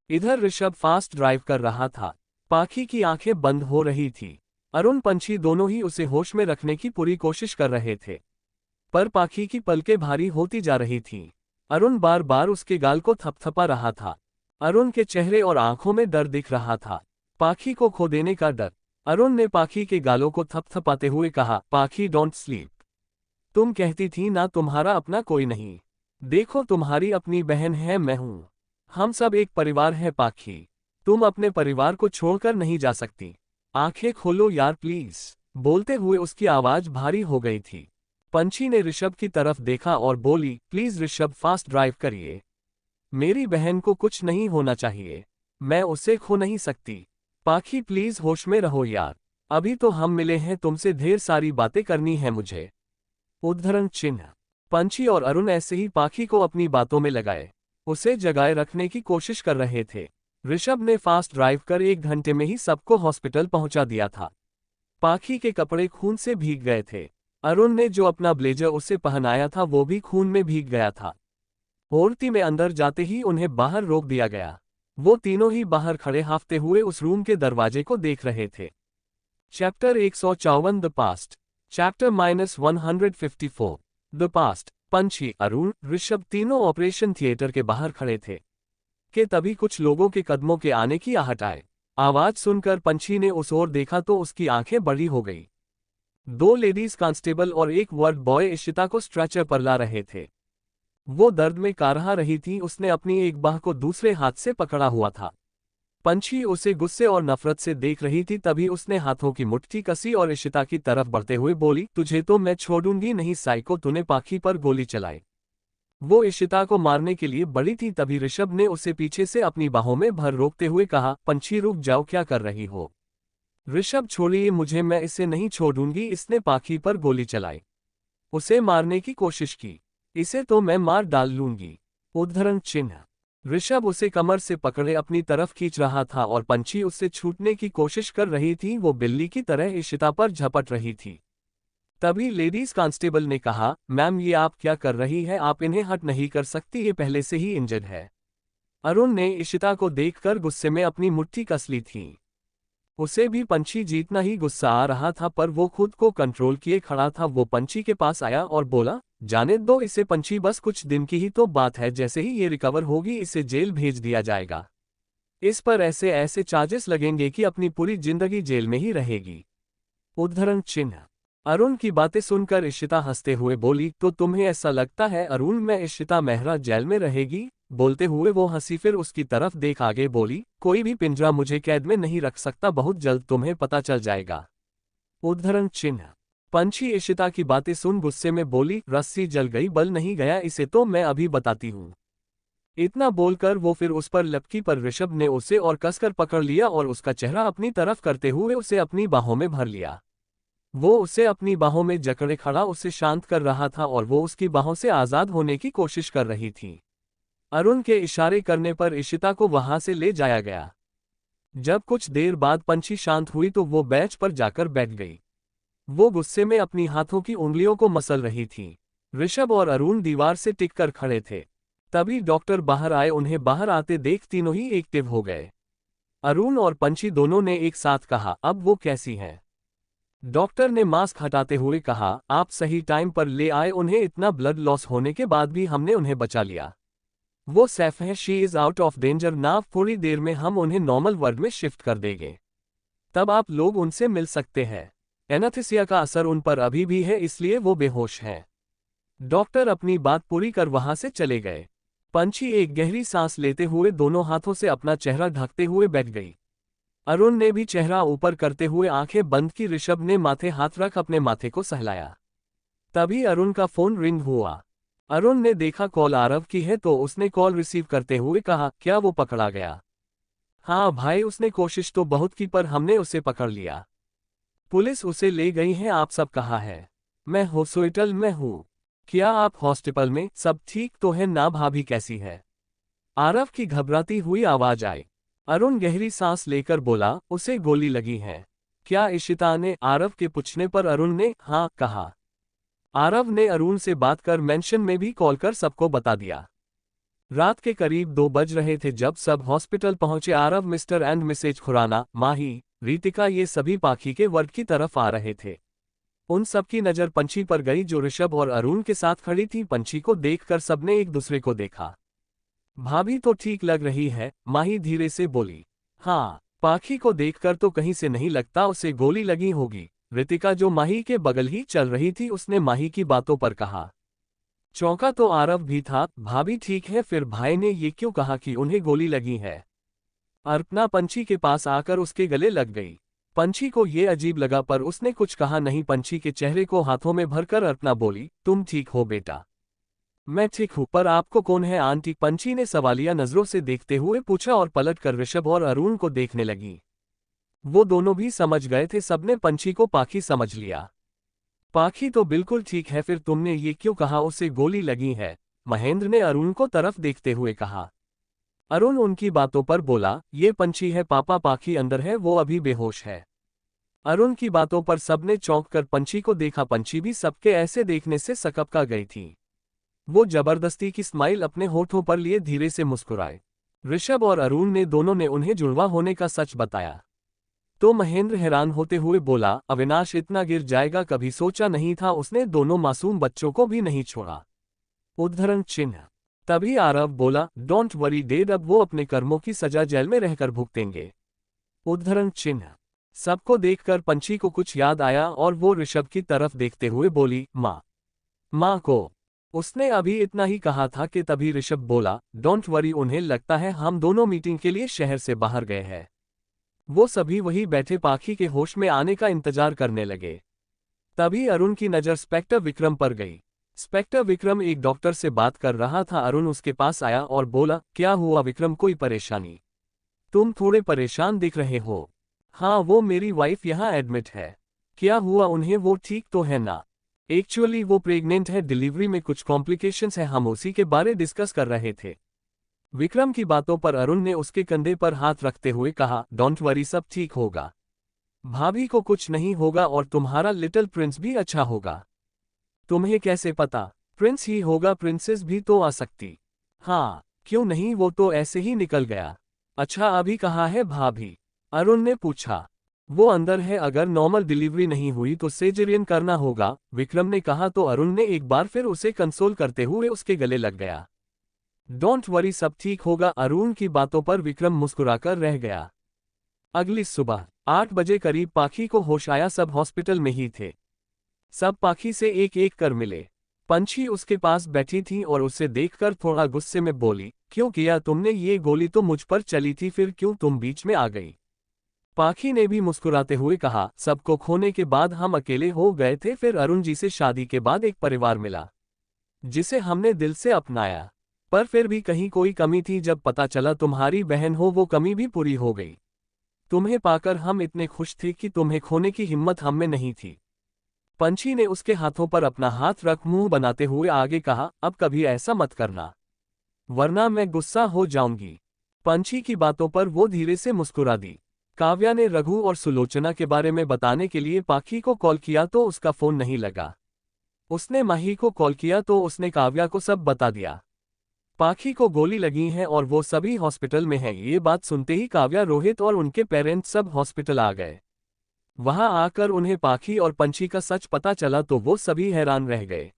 इधर ऋषभ फास्ट ड्राइव कर रहा था। पाखी की आंखें बंद हो रही थी। अरुण पंछी दोनों ही उसे होश में रखने की पूरी कोशिश कर रहे थे, पर पाखी की पलकें भारी होती जा रही थीं। अरुण बार बार उसके गाल को थपथपा रहा था। अरुण के चेहरे और आंखों में डर दिख रहा था। पाखी को खो देने का डर। अरुण ने पाखी के गालों को थपथपाते हुए कहा, पाखी डोंट स्लीप। तुम कहती थी ना तुम्हारा अपना कोई नहीं। देखो तुम्हारी अपनी बहन है, मैं हूं। हम सब एक परिवार है पाखी। तुम अपने परिवार को छोड़कर नहीं जा सकती। आंखें खोलो यार प्लीज। बोलते हुए उसकी आवाज भारी हो गई थी। पंछी ने ऋषभ की तरफ देखा और बोली, प्लीज ऋषभ फास्ट ड्राइव करिए। मेरी बहन को कुछ नहीं होना चाहिए। मैं उसे खो नहीं सकती। पाखी प्लीज होश में रहो यार। अभी तो हम मिले हैं, तुमसे ढेर सारी बातें करनी है मुझे। उद्धरण चिन्ह। पंछी और अरुण ऐसे ही पाखी को अपनी बातों में लगाए उसे जगाए रखने की कोशिश कर रहे थे। ऋषभ ने फास्ट ड्राइव कर 1 घंटे में ही सबको हॉस्पिटल पहुंचा दिया था। पाखी के कपड़े खून से भीग गए थे। अरुण ने जो अपना ब्लेजर उसे पहनाया था वो भी खून में भीग गया था। ओरती में अंदर जाते ही उन्हें बाहर रोक दिया गया। वो तीनों ही बाहर खड़े हाफते हुए उस रूम के दरवाजे को देख रहे थे। Chapter 154 the past. Chapter -154 the past. पंछी, अरुण, ऋषभ तीनों ऑपरेशन थिएटर के बाहर खड़े थे कि तभी कुछ लोगों के कदमों के आने की आहट आए। आवाज सुनकर पंछी ने उस ओर देखा तो उसकी आंखें बड़ी हो गई। 2 लेडीज कांस्टेबल और एक वार्ड बॉय इशिता को स्ट्रेचर पर ला रहे थे। वो दर्द में कराह रही थी। उसने अपनी एक बाह को दूसरे हाथ से पकड़ा हुआ था। पंछी उसे गुस्से और नफरत से देख रही थी। तभी उसने हाथों की मुट्ठी कसी और इशिता की तरफ बढ़ते हुए बोली, तुझे तो मैं छोड़ूंगी नहीं साइको, तूने पाखी पर गोली चलाई। वो इशिता को मारने के लिए बढ़ी थी। तभी ऋषभ ने उसे पीछे से अपनी बाहों में भर रोकते हुए कहा, पंछी रुक जाओ, क्या कर रही हो? ऋषभ छोड़िए मुझे, मैं इसे नहीं छोड़ूंगी। इसने पाखी पर गोली चलाई, उसे मारने की कोशिश की। इसे तो मैं मार डाल लूंगी। उद्धरण चिन्ह। ऋषभ उसे कमर से पकड़े अपनी तरफ खींच रहा था और पंछी उससे छूटने की कोशिश कर रही थी। वो बिल्ली की तरह इशिता पर झपट रही थी। तभी लेडीज कांस्टेबल ने कहा, मैम ये आप क्या कर रही है? आप इन्हें हट नहीं कर सकती, ये पहले से ही इंजर्ड है। अरुण ने इशिता को देखकर गुस्से में अपनी मुट्ठी कस ली थी। उसे भी पंछी जीतना ही गुस्सा आ रहा था, पर वो खुद को कंट्रोल किए खड़ा था। वो पंछी के पास आया और बोला, जाने दो इसे पंछी, बस कुछ दिन की ही तो बात है। जैसे ही ये रिकवर होगी इसे जेल भेज दिया जाएगा। इस पर ऐसे ऐसे चार्जेस लगेंगे कि अपनी पूरी जिंदगी जेल में ही रहेगी। उद्धरण चिन्ह। अरुण की बातें सुनकर इशिता हंसते हुए बोली, तो तुम्हें ऐसा लगता है अरुण मैं इशिता मेहरा जेल में रहेगी? बोलते हुए वो हंसी, फिर उसकी तरफ देख आगे बोली, कोई भी पिंजरा मुझे कैद में नहीं रख सकता, बहुत जल्द तुम्हें पता चल जाएगा। उद्धरण चिन्ह। पंछी इशिता की बातें सुन गुस्से में बोली, रस्सी जल गई बल नहीं गया, इसे तो मैं अभी बताती हूँ। इतना बोलकर वो फिर उस पर लपकी, पर ऋषभ ने उसे और कसकर पकड़ लिया और उसका चेहरा अपनी तरफ करते हुए उसे अपनी बाहों में भर लिया। वो उसे अपनी बाहों में जकड़े खड़ा उसे शांत कर रहा था और वो उसकी बाहों से आजाद होने की कोशिश कर रही थी। अरुण के इशारे करने पर इशिता को वहां से ले जाया गया। जब कुछ देर बाद पंछी शांत हुई तो वो बेंच पर जाकर बैठ गई। वो गुस्से में अपनी हाथों की उंगलियों को मसल रही थी। ऋषभ और अरुण दीवार से टिककर खड़े थे। तभी डॉक्टर बाहर आए। उन्हें बाहर आते देख तीनों ही एक्टिव हो गए। अरुण और पंछी दोनों ने एक साथ कहा, अब वो कैसी हैं? डॉक्टर ने मास्क हटाते हुए कहा, आप सही टाइम पर ले आए उन्हें। इतना ब्लड लॉस होने के बाद भी हमने उन्हें बचा लिया। वो सेफ है, she is out of danger now. थोड़ी देर में हम उन्हें नॉर्मल वार्ड में शिफ्ट कर देंगे, तब आप लोग उनसे मिल सकते हैं। एनास्थीसिया का असर उन पर अभी भी है, इसलिए वो बेहोश हैं। डॉक्टर अपनी बात पूरी कर वहां से चले गए। पंछी एक गहरी सांस लेते हुए दोनों हाथों से अपना चेहरा ढकते हुए बैठ गई। अरुण ने भी चेहरा ऊपर करते हुए आंखें बंद की। ऋषभ ने माथे हाथ रख अपने माथे को सहलाया। तभी अरुण का फोन रिंग हुआ। अरुण ने देखा कॉल आरव की है तो उसने कॉल रिसीव करते हुए कहा, क्या वो पकड़ा गया? हाँ भाई, उसने कोशिश तो बहुत की पर हमने उसे पकड़ लिया। पुलिस उसे ले गई है। आप सब कहाँ है? मैं हॉस्पिटल में हूँ। क्या आप हॉस्पिटल में? सब ठीक तो है ना? भाभी कैसी है? आरव की घबराती हुई आवाज आई। अरुण गहरी सांस लेकर बोला, उसे गोली लगी है। क्या इशिता ने? आरव के पूछने पर अरुण ने हाँ कहा। आरव ने अरुण से बात कर मेंशन में भी कॉल कर सबको बता दिया। रात के करीब 2 बज रहे थे जब सब हॉस्पिटल पहुंचे। Aarav, Mr and Mrs Khurana, Mahi, Ritika ये सभी पाखी के वर्ग की तरफ आ रहे थे। उन सबकी नजर पंछी पर गई जो ऋषभ और अरुण के साथ खड़ी थी। पंछी को देखकर सबने एक दूसरे को देखा। भाभी तो ठीक लग रही है, माही धीरे से बोली। हाँ, पाखी को देखकर तो कहीं से नहीं लगता उसे गोली लगी होगी। रितिका जो माही के बगल ही चल रही थी उसने माही की बातों पर कहा। चौंका तो आरव भी था। भाभी ठीक है, फिर भाई ने ये क्यों कहा कि उन्हें गोली लगी है? अर्पणा पंछी के पास आकर उसके गले लग गई। पंछी को ये अजीब लगा पर उसने कुछ कहा नहीं। पंछी के चेहरे को हाथों में भरकर अर्पणा बोली, तुम ठीक हो बेटा? मैं ठीक हूं, पर आपको कौन है आंटी? पंछी ने सवालिया नजरों से देखते हुए पूछा और पलटकर ऋषभ और अरुण को देखने लगी। वो दोनों भी समझ गए थे, सबने पंछी को पाखी समझ लिया। पाखी तो बिल्कुल ठीक है, फिर तुमने ये क्यों कहा उसे गोली लगी है? महेंद्र ने अरुण को तरफ देखते हुए कहा। अरुण उनकी बातों पर बोला, ये पंछी है पापा, पाखी अंदर है, वो अभी बेहोश है। अरुण की बातों पर सबने चौंक कर पंछी को देखा। पंछी भी सबके ऐसे देखने से सकपका गई थी। वो जबरदस्ती की स्माइल अपने होठों पर लिए धीरे से मुस्कुराए। ऋषभ और अरुण ने दोनों ने उन्हें जुड़वा होने का सच बताया तो महेंद्र हैरान होते हुए बोला, अविनाश इतना गिर जाएगा कभी सोचा नहीं था। उसने दोनों मासूम बच्चों को भी नहीं छोड़ा। उद्धरण चिन्ह। तभी आरव बोला, डोंट वरी डैड, अब वो अपने कर्मों की सजा जेल में रहकर भुगतेंगे। उद्धरण चिन्ह। सबको देखकर पंछी को कुछ याद आया और वो ऋषभ की तरफ देखते हुए बोली, माँ को। उसने अभी इतना ही कहा था कि तभी ऋषभ बोला, डोंट वरी, उन्हें लगता है हम दोनों मीटिंग के लिए शहर से बाहर गए हैं। वो सभी वही बैठे पाखी के होश में आने का इंतजार करने लगे। तभी अरुण की नज़र इंस्पेक्टर विक्रम पर गई। इंस्पेक्टर विक्रम एक डॉक्टर से बात कर रहा था। अरुण उसके पास आया और बोला, क्या हुआ विक्रम, कोई परेशानी? तुम थोड़े परेशान दिख रहे हो। हाँ, वो मेरी वाइफ यहाँ एडमिट है। क्या हुआ उन्हें, वो ठीक तो है ना? एक्चुअली वो प्रेग्नेंट है, डिलीवरी में कुछ कॉम्प्लिकेशंस है, हम उसी के बारे डिस्कस कर रहे थे। विक्रम की बातों पर अरुण ने उसके कंधे पर हाथ रखते हुए कहा, डोंट वरी, सब ठीक होगा। भाभी को कुछ नहीं होगा और तुम्हारा लिटिल प्रिंस भी अच्छा होगा। तुम्हें कैसे पता? प्रिंस ही होगा, प्रिंसेस भी तो आ सकती। हाँ, क्यों नहीं, वो तो ऐसे ही निकल गया। अच्छा, अभी कहाँ है भाभी? अरुण ने पूछा। वो अंदर है, अगर नॉर्मल डिलीवरी नहीं हुई तो सेजेरियन करना होगा, विक्रम ने कहा तो अरुण ने एक बार फिर उसे कंसोल करते हुए उसके गले लग गया। डोंट वरी, सब ठीक होगा। अरुण की बातों पर विक्रम मुस्कुराकर रह गया। अगली सुबह 8 बजे करीब पाखी को होश आया। सब हॉस्पिटल में ही थे। सब पाखी से एक एक कर मिले। पंछी उसके पास बैठी थी और उसे देखकर थोड़ा गुस्से में बोली, क्यों किया तुमने ये? गोली तो मुझ पर चली थी, फिर क्यों तुम बीच में आ गई? पाखी ने भी मुस्कुराते हुए कहा, सबको खोने के बाद हम अकेले हो गए थे, फिर अरुण जी से शादी के बाद एक परिवार मिला जिसे हमने दिल से अपनाया, पर फिर भी कहीं कोई कमी थी। जब पता चला तुम्हारी बहन हो, वो कमी भी पूरी हो गई। तुम्हें पाकर हम इतने खुश थे कि तुम्हें खोने की हिम्मत हम में नहीं थी। पंछी ने उसके हाथों पर अपना हाथ रख मुंह बनाते हुए आगे कहा, अब कभी ऐसा मत करना, वरना मैं गुस्सा हो जाऊंगी। पंछी की बातों पर वो धीरे से मुस्कुरा दी। काव्या ने रघु और सुलोचना के बारे में बताने के लिए पाखी को कॉल किया तो उसका फोन नहीं लगा। उसने माही को कॉल किया तो उसने काव्या को सब बता दिया। पाखी को गोली लगी है और वो सभी हॉस्पिटल में हैं। ये बात सुनते ही काव्या, रोहित और उनके पेरेंट्स सब हॉस्पिटल आ गए। वहां आकर उन्हें पाखी और पंछी का सच पता चला तो वो सभी हैरान रह गए।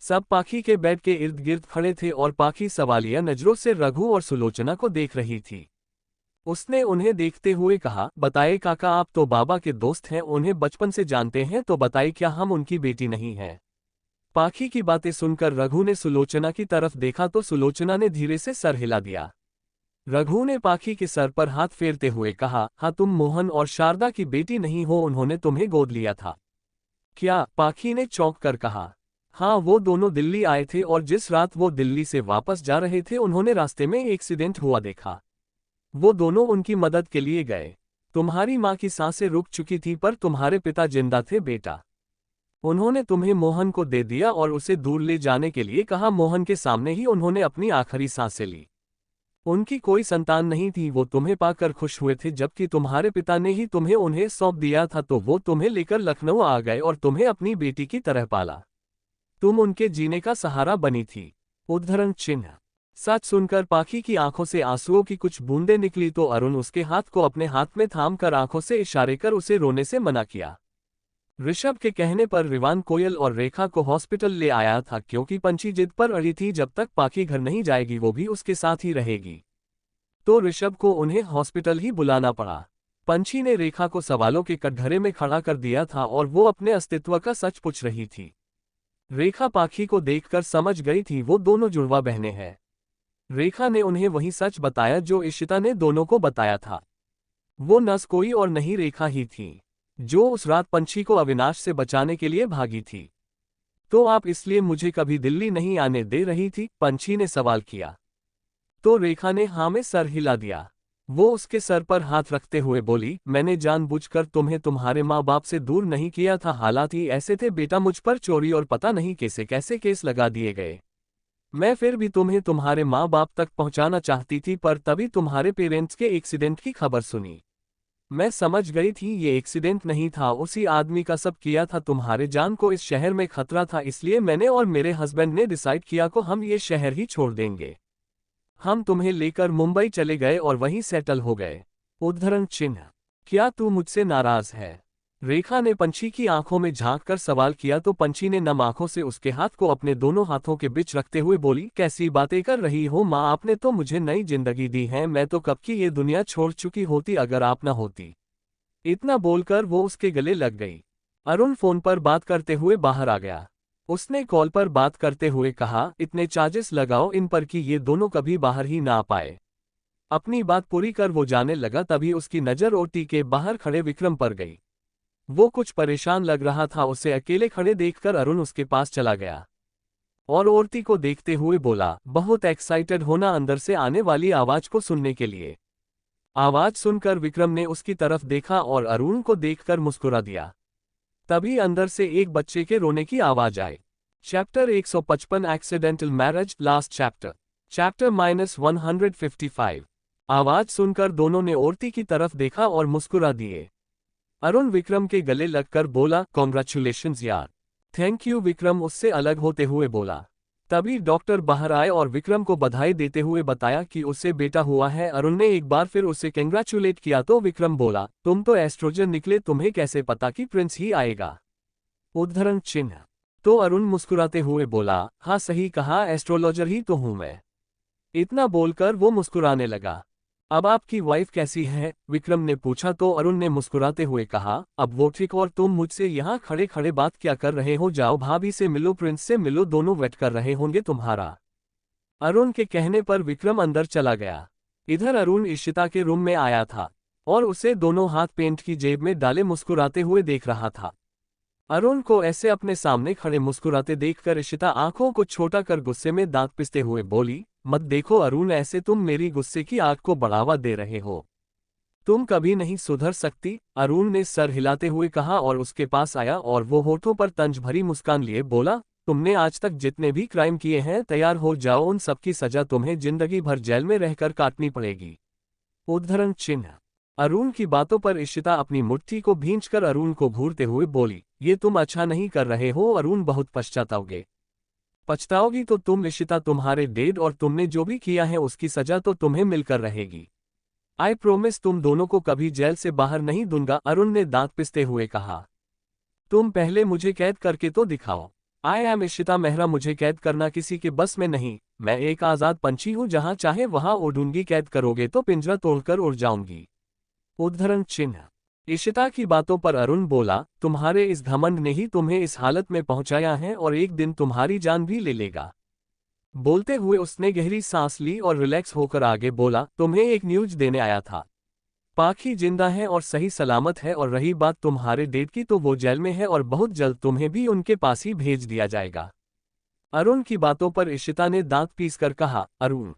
सब पाखी के बेड के इर्द गिर्द खड़े थे और पाखी सवालिया नजरों से रघु और सुलोचना को देख रही थी। उसने उन्हें देखते हुए कहा, बताए काका, आप तो बाबा के दोस्त हैं, उन्हें बचपन से जानते हैं, तो बताइए क्या हम उनकी बेटी नहीं हैं? पाखी की बातें सुनकर रघु ने सुलोचना की तरफ देखा तो सुलोचना ने धीरे से सर हिला दिया। रघु ने पाखी के सर पर हाथ फेरते हुए कहा, हाँ, तुम मोहन और शारदा की बेटी नहीं हो, उन्होंने तुम्हें गोद लिया था। क्या? पाखी ने चौंक कर कहा। हाँ, वो दोनों दिल्ली आए थे और जिस रात वो दिल्ली से वापस जा रहे थे उन्होंने रास्ते में एक्सीडेंट हुआ देखा। वो दोनों उनकी मदद के लिए गए। तुम्हारी माँ की सांसें रुक चुकी थी पर तुम्हारे पिता जिंदा थे बेटा। उन्होंने तुम्हें मोहन को दे दिया और उसे दूर ले जाने के लिए कहा। मोहन के सामने ही उन्होंने अपनी आखिरी सांसें ली। उनकी कोई संतान नहीं थी, वो तुम्हें पाकर खुश हुए थे, जबकि तुम्हारे पिता ने ही तुम्हें उन्हें सौंप दिया था, तो वो तुम्हें लेकर लखनऊ आ गए और तुम्हें अपनी बेटी की तरह पाला। तुम उनके जीने का सहारा बनी थी। उद्धरण चिन्ह। सच सुनकर पाखी की आंखों से आंसुओं की कुछ बूंदें निकली तो अरुण उसके हाथ को अपने हाथ में थाम कर आंखों से इशारे कर उसे रोने से मना किया। ऋषभ के कहने पर रिवान कोयल और रेखा को हॉस्पिटल ले आया था, क्योंकि पंछी जिद पर अड़ी थी, जब तक पाखी घर नहीं जाएगी वो भी उसके साथ ही रहेगी। तो ऋषभ को उन्हें हॉस्पिटल ही बुलाना पड़ा। पंछी ने रेखा को सवालों के कटघरे में खड़ा कर दिया था और वो अपने अस्तित्व का सच पूछ रही थी। रेखा पाखी को देखकर समझ गई थी वो दोनों जुड़वा बहनें हैं। रेखा ने उन्हें वही सच बताया जो इशिता ने दोनों को बताया था। वो नस कोई और नहीं रेखा ही थी, जो उस रात पंछी को अविनाश से बचाने के लिए भागी थी। तो आप इसलिए मुझे कभी दिल्ली नहीं आने दे रही थी? पंछी ने सवाल किया। तो रेखा ने हाँ में सर हिला दिया। वो उसके सर पर हाथ रखते हुए बोली, मैंने जानबूझकर तुम्हें तुम्हारे माँ बाप से दूर नहीं किया था। हालात ही ऐसे थे बेटा, मुझ पर चोरी और पता नहीं कैसे कैसे केस लगा दिए गए। मैं फिर भी तुम्हें तुम्हारे माँ बाप तक पहुंचाना चाहती थी, पर तभी तुम्हारे पेरेंट्स के एक्सीडेंट की खबर सुनी। मैं समझ गई थी ये एक्सीडेंट नहीं था, उसी आदमी का सब किया था। तुम्हारे जान को इस शहर में खतरा था, इसलिए मैंने और मेरे हस्बैंड ने डिसाइड किया को हम ये शहर ही छोड़ देंगे। हम तुम्हें लेकर मुंबई चले गए और वहीं सेटल हो गए। उद्धरण चिन्ह। क्या तू मुझसे नाराज है? रेखा ने पंछी की आंखों में झांक कर सवाल किया तो पंछी ने नम आंखों से उसके हाथ को अपने दोनों हाथों के बीच रखते हुए बोली, कैसी बातें कर रही हो माँ, आपने तो मुझे नई जिंदगी दी है। मैं तो कब की ये दुनिया छोड़ चुकी होती अगर आप न होती। इतना बोलकर वो उसके गले लग गई। अरुण फोन पर बात करते हुए बाहर आ गया। उसने कॉल पर बात करते हुए कहा, इतने चार्जेस लगाओ इन पर कि ये दोनों कभी बाहर ही ना आ पाए। अपनी बात पूरी कर वो जाने लगा, तभी उसकी नज़र ओटी के बाहर खड़े विक्रम पर गई। वो कुछ परेशान लग रहा था। उसे अकेले खड़े देखकर अरुण उसके पास चला गया और औरती को देखते हुए बोला, बहुत एक्साइटेड होना अंदर से आने वाली आवाज को सुनने के लिए। आवाज सुनकर विक्रम ने उसकी तरफ देखा और अरुण को देखकर मुस्कुरा दिया। तभी अंदर से एक बच्चे के रोने की आवाज आई। Chapter 155 accidental marriage, last chapter. Chapter -155। आवाज सुनकर दोनों ने औरती की तरफ देखा और मुस्कुरा दिए। अरुण विक्रम के गले लगकर बोला, कॉन्ग्रेचुलेशंस यार। थैंक यू, विक्रम उससे अलग होते हुए बोला। तभी डॉक्टर बाहर आए और विक्रम को बधाई देते हुए बताया कि उसे बेटा हुआ है। अरुण ने एक बार फिर उसे कंग्रेचुलेट किया तो विक्रम बोला, तुम तो एस्ट्रोजन निकले, तुम्हें कैसे पता कि प्रिंस ही आएगा? उद्धरण चिन्ह। तो अरुण मुस्कुराते हुए बोला, हाँ सही कहा, एस्ट्रोलॉजर ही तो हूं मैं। इतना बोलकर वो मुस्कुराने लगा। अब आपकी वाइफ कैसी है? विक्रम ने पूछा तो अरुण ने मुस्कुराते हुए कहा, अब वो ठीक, और तुम मुझसे यहाँ खड़े खड़े बात क्या कर रहे हो? जाओ भाभी से मिलो, प्रिंस से मिलो, दोनों वेट कर रहे होंगे तुम्हारा। अरुण के कहने पर विक्रम अंदर चला गया। इधर अरुण इशिता के रूम में आया था और उसे दोनों हाथ पेंट की जेब में डाले मुस्कुराते हुए देख रहा था। अरुण को ऐसे अपने सामने खड़े मुस्कुराते देखकर इशिता आंखों को छोटा कर गुस्से में दांत पिसते हुए बोली, मत देखो अरुण, ऐसे तुम मेरी गुस्से की आग को बढ़ावा दे रहे हो। तुम कभी नहीं सुधर सकती। अरुण ने सर हिलाते हुए कहा और उसके पास आया और वो होठों पर तंज भरी मुस्कान लिए बोला, तुमने आज तक जितने भी क्राइम किए हैं तैयार हो जाओ, उन सब की सजा तुम्हें जिंदगी भर जेल में रहकर काटनी पड़ेगी। उद्धरण चिन्ह। अरुण की बातों पर इशिता अपनी मुट्ठी को भींचकर अरुण को घूरते हुए बोली, ये तुम अच्छा नहीं कर रहे हो अरुण, बहुत पछताओगे। पछताओगी तो तुम इशिता, तुम्हारे डेड और तुमने जो भी किया है उसकी सजा तो तुम्हें मिलकर रहेगी। आई प्रोमिस तुम दोनों को कभी जेल से बाहर नहीं दूंगा। अरुण ने दांत पिसते हुए कहा, तुम पहले मुझे कैद करके तो दिखाओ। आई एम इशिता मेहरा, मुझे कैद करना किसी के बस में नहीं। मैं एक आजाद पंछी हूं, जहां चाहे वहां उड़ूंगी। कैद करोगे तो पिंजरा तोड़कर उड़ जाऊंगी। उद्धरण चिन्ह। इशिता की बातों पर अरुण बोला, तुम्हारे इस घमंड ने ही तुम्हें इस हालत में पहुंचाया है और एक दिन तुम्हारी जान भी ले लेगा। बोलते हुए उसने गहरी सांस ली और रिलैक्स होकर आगे बोला, तुम्हें एक न्यूज देने आया था। पाखी जिंदा है और सही सलामत है, और रही बात तुम्हारे डेट की तो वो जेल में है और बहुत जल्द तुम्हें भी उनके पास ही भेज दिया जाएगा। अरुण की बातों पर इशिता ने दांत पीसकर कहा, अरुण।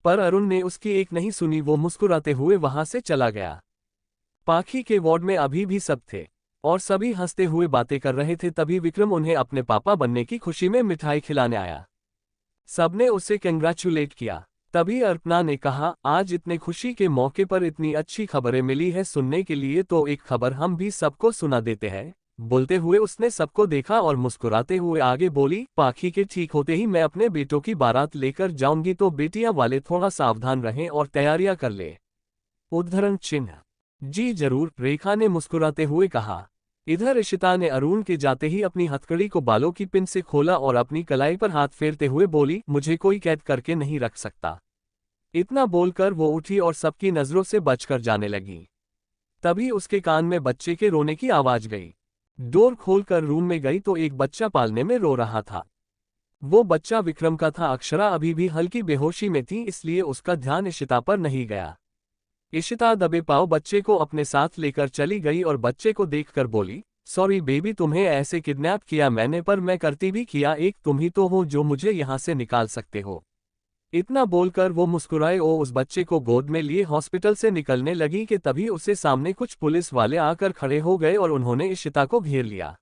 पर अरुण ने उसकी एक नहीं सुनी, वो मुस्कुराते हुए वहां से चला गया। पाखी के वार्ड में अभी भी सब थे और सभी हंसते हुए बातें कर रहे थे। तभी विक्रम उन्हें अपने पापा बनने की खुशी में मिठाई खिलाने आया। सबने उसे कंग्रेचुलेट किया। तभी अर्पणा ने कहा, आज इतने खुशी के मौके पर इतनी अच्छी खबरें मिली है सुनने के लिए, तो एक खबर हम भी सबको सुना देते हैं। बोलते हुए उसने सबको देखा और मुस्कुराते हुए आगे बोली, पाखी के ठीक होते ही मैं अपने बेटों की बारात लेकर जाऊंगी, तो बेटियां वाले थोड़ा सावधान रहें और तैयारियां कर ले। उद्धरण चिन्ह। जी जरूर, रेखा ने मुस्कुराते हुए कहा। इधर इशिता ने अरुण के जाते ही अपनी हथकड़ी को बालों की पिन से खोला और अपनी कलाई पर हाथ फेरते हुए बोली, मुझे कोई कैद करके नहीं रख सकता। इतना बोलकर वो उठी और सबकी नजरों से बचकर जाने लगी। तभी उसके कान में बच्चे के रोने की आवाज गई। डोर खोलकर रूम में गई तो एक बच्चा पालने में रो रहा था। वो बच्चा विक्रम का था। अक्षरा अभी भी हल्की बेहोशी में थी, इसलिए उसका ध्यान इशिता पर नहीं गया। इशिता दबे पांव बच्चे को अपने साथ लेकर चली गई और बच्चे को देखकर बोली, सॉरी बेबी, तुम्हें ऐसे किडनैप किया मैंने, पर मैं करती भी किया, एक तुम ही तो हो जो मुझे यहाँ से निकाल सकते हो। इतना बोलकर वो मुस्कुराए और उस बच्चे को गोद में लिए हॉस्पिटल से निकलने लगी कि तभी उससे सामने कुछ पुलिस वाले आकर खड़े हो गए और उन्होंने इशिता को घेर लिया।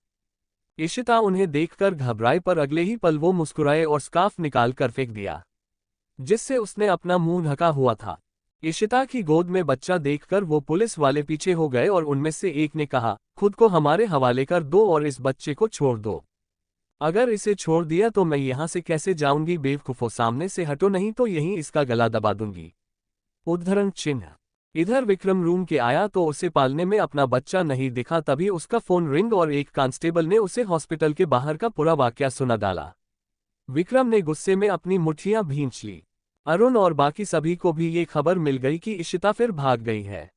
इशिता उन्हें देखकर घबराई, पर अगले ही पल वो मुस्कुराए और स्कार्फ निकाल कर फेंक दिया, जिससे उसने अपना मुंह ढका हुआ था। इशिता की गोद में बच्चा देखकर वो पुलिस वाले पीछे हो गए और उनमें से एक ने कहा, खुद को हमारे हवाले कर दो और इस बच्चे को छोड़ दो। अगर इसे छोड़ दिया तो मैं यहाँ से कैसे जाऊंगी, बेवकूफो सामने से हटो नहीं तो यहीं इसका गला दबा दूंगी। उद्धरण चिन्ह। इधर विक्रम रूम के आया तो उसे पालने में अपना बच्चा नहीं दिखा। तभी उसका फोन रिंग और एक कांस्टेबल ने उसे हॉस्पिटल के बाहर का पूरा वाकया सुना डाला। विक्रम ने गुस्से में अपनी मुट्ठियां भींच ली। अरुण और बाकी सभी को भी ये खबर मिल गई कि इशिता फिर भाग गई है।